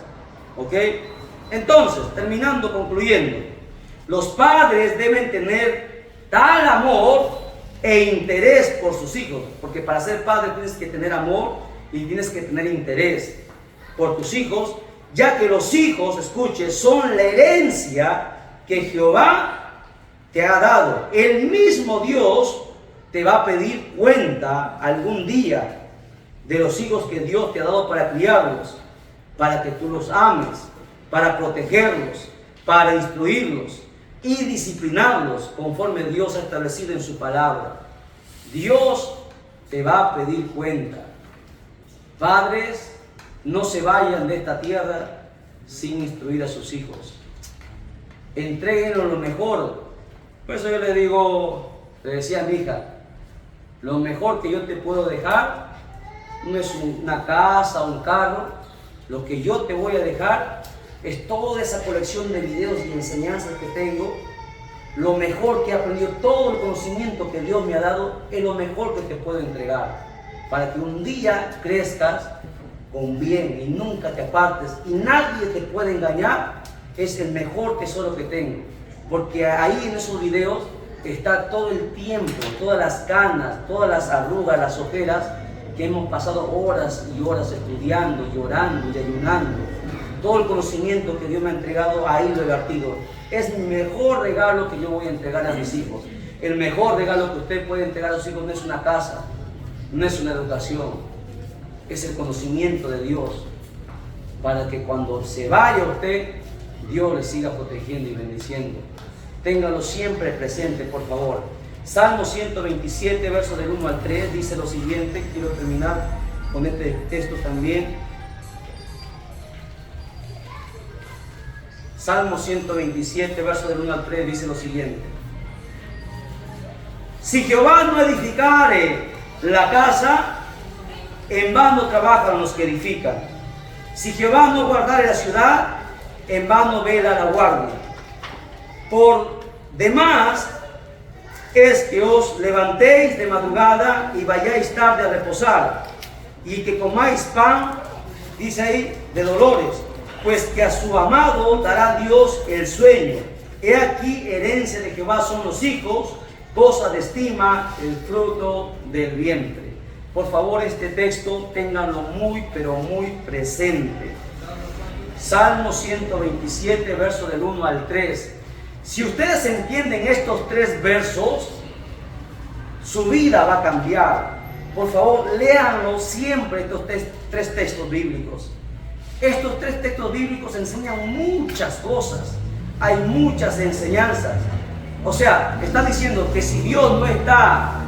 ¿Ok? Entonces, terminando, concluyendo. Los padres deben tener tal amor e interés por sus hijos. Porque para ser padre tienes que tener amor y tienes que tener interés por tus hijos. Ya que los hijos, escuche, son la herencia que Jehová te ha dado. El mismo Dios te va a pedir cuenta algún día de los hijos que Dios te ha dado para criarlos, para que tú los ames, para protegerlos, para instruirlos y disciplinarlos conforme Dios ha establecido en su palabra. Dios te va a pedir cuenta. Padres, no se vayan de esta tierra sin instruir a sus hijos. Entréguenlo lo mejor. Por eso yo le decía a mi hija, lo mejor que yo te puedo dejar no es una casa o un carro. Lo que yo te voy a dejar es toda esa colección de videos y enseñanzas que tengo. Lo mejor que he aprendido, todo el conocimiento que Dios me ha dado, es lo mejor que te puedo entregar. Para que un día crezcas con bien y nunca te apartes y nadie te puede engañar, es el mejor tesoro que tengo. Porque ahí en esos videos está todo el tiempo, todas las canas, todas las arrugas, las ojeras que hemos pasado horas y horas estudiando, llorando y ayunando. Todo el conocimiento que Dios me ha entregado, ahí lo he vertido. Es el mejor regalo que yo voy a entregar a mis hijos. El mejor regalo que usted puede entregar a sus hijos no es una casa, no es una educación, es el conocimiento de Dios, para que cuando se vaya usted, Dios le siga protegiendo y bendiciendo. Téngalo siempre presente, por favor. Salmo 127, versos del 1 al 3, dice lo siguiente. Quiero terminar con este texto también. Salmo 127, versos del 1 al 3, dice lo siguiente. Si Jehová no edificare la casa, en vano trabajan los que edifican. Si Jehová no guardare la ciudad, en vano vela la guardia. Por demás es que os levantéis de madrugada y vayáis tarde a reposar, y que comáis pan, dice ahí, de dolores, pues que a su amado dará Dios el sueño. He aquí, herencia de Jehová son los hijos, cosa de estima el fruto del vientre. Por favor, este texto ténganlo muy, pero muy presente. Salmo 127, verso del 1 al 3. Si ustedes entienden estos 3 versos, su vida va a cambiar. Por favor, léanlo siempre, estos 3 textos bíblicos. Estos 3 textos bíblicos enseñan muchas cosas. Hay muchas enseñanzas. O sea, está diciendo que si Dios no está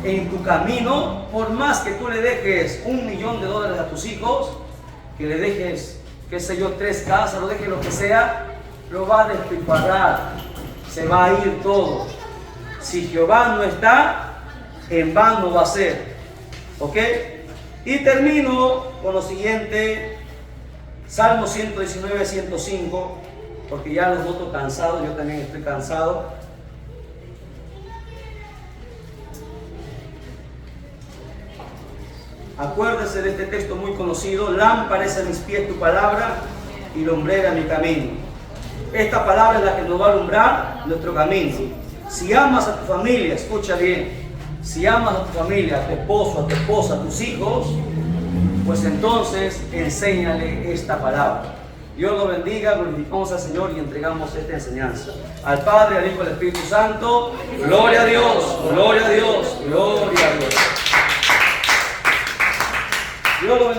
en tu camino, por más que tú le dejes $1.000.000 a tus hijos, que le dejes, qué sé yo, 3 casas, lo dejes lo que sea, lo va a despilfarrar, se va a ir todo. Si Jehová no está, en vano va a ser. ¿Ok? Y termino con lo siguiente, Salmo 119, 105, porque ya los noto cansados, yo también estoy cansado. Acuérdese de este texto muy conocido: lámpara es a mis pies tu palabra y lumbrera mi camino. Esta palabra es la que nos va a alumbrar nuestro camino. Si amas a tu familia, escucha bien, si amas a tu familia, a tu esposo, a tu esposa, a tus hijos, pues entonces enséñale esta palabra. Dios lo bendiga, glorificamos al Señor y entregamos esta enseñanza. Al Padre, al Hijo y al Espíritu Santo. Gloria a Dios, gloria a Dios, gloria a Dios. Dios lo bendiga.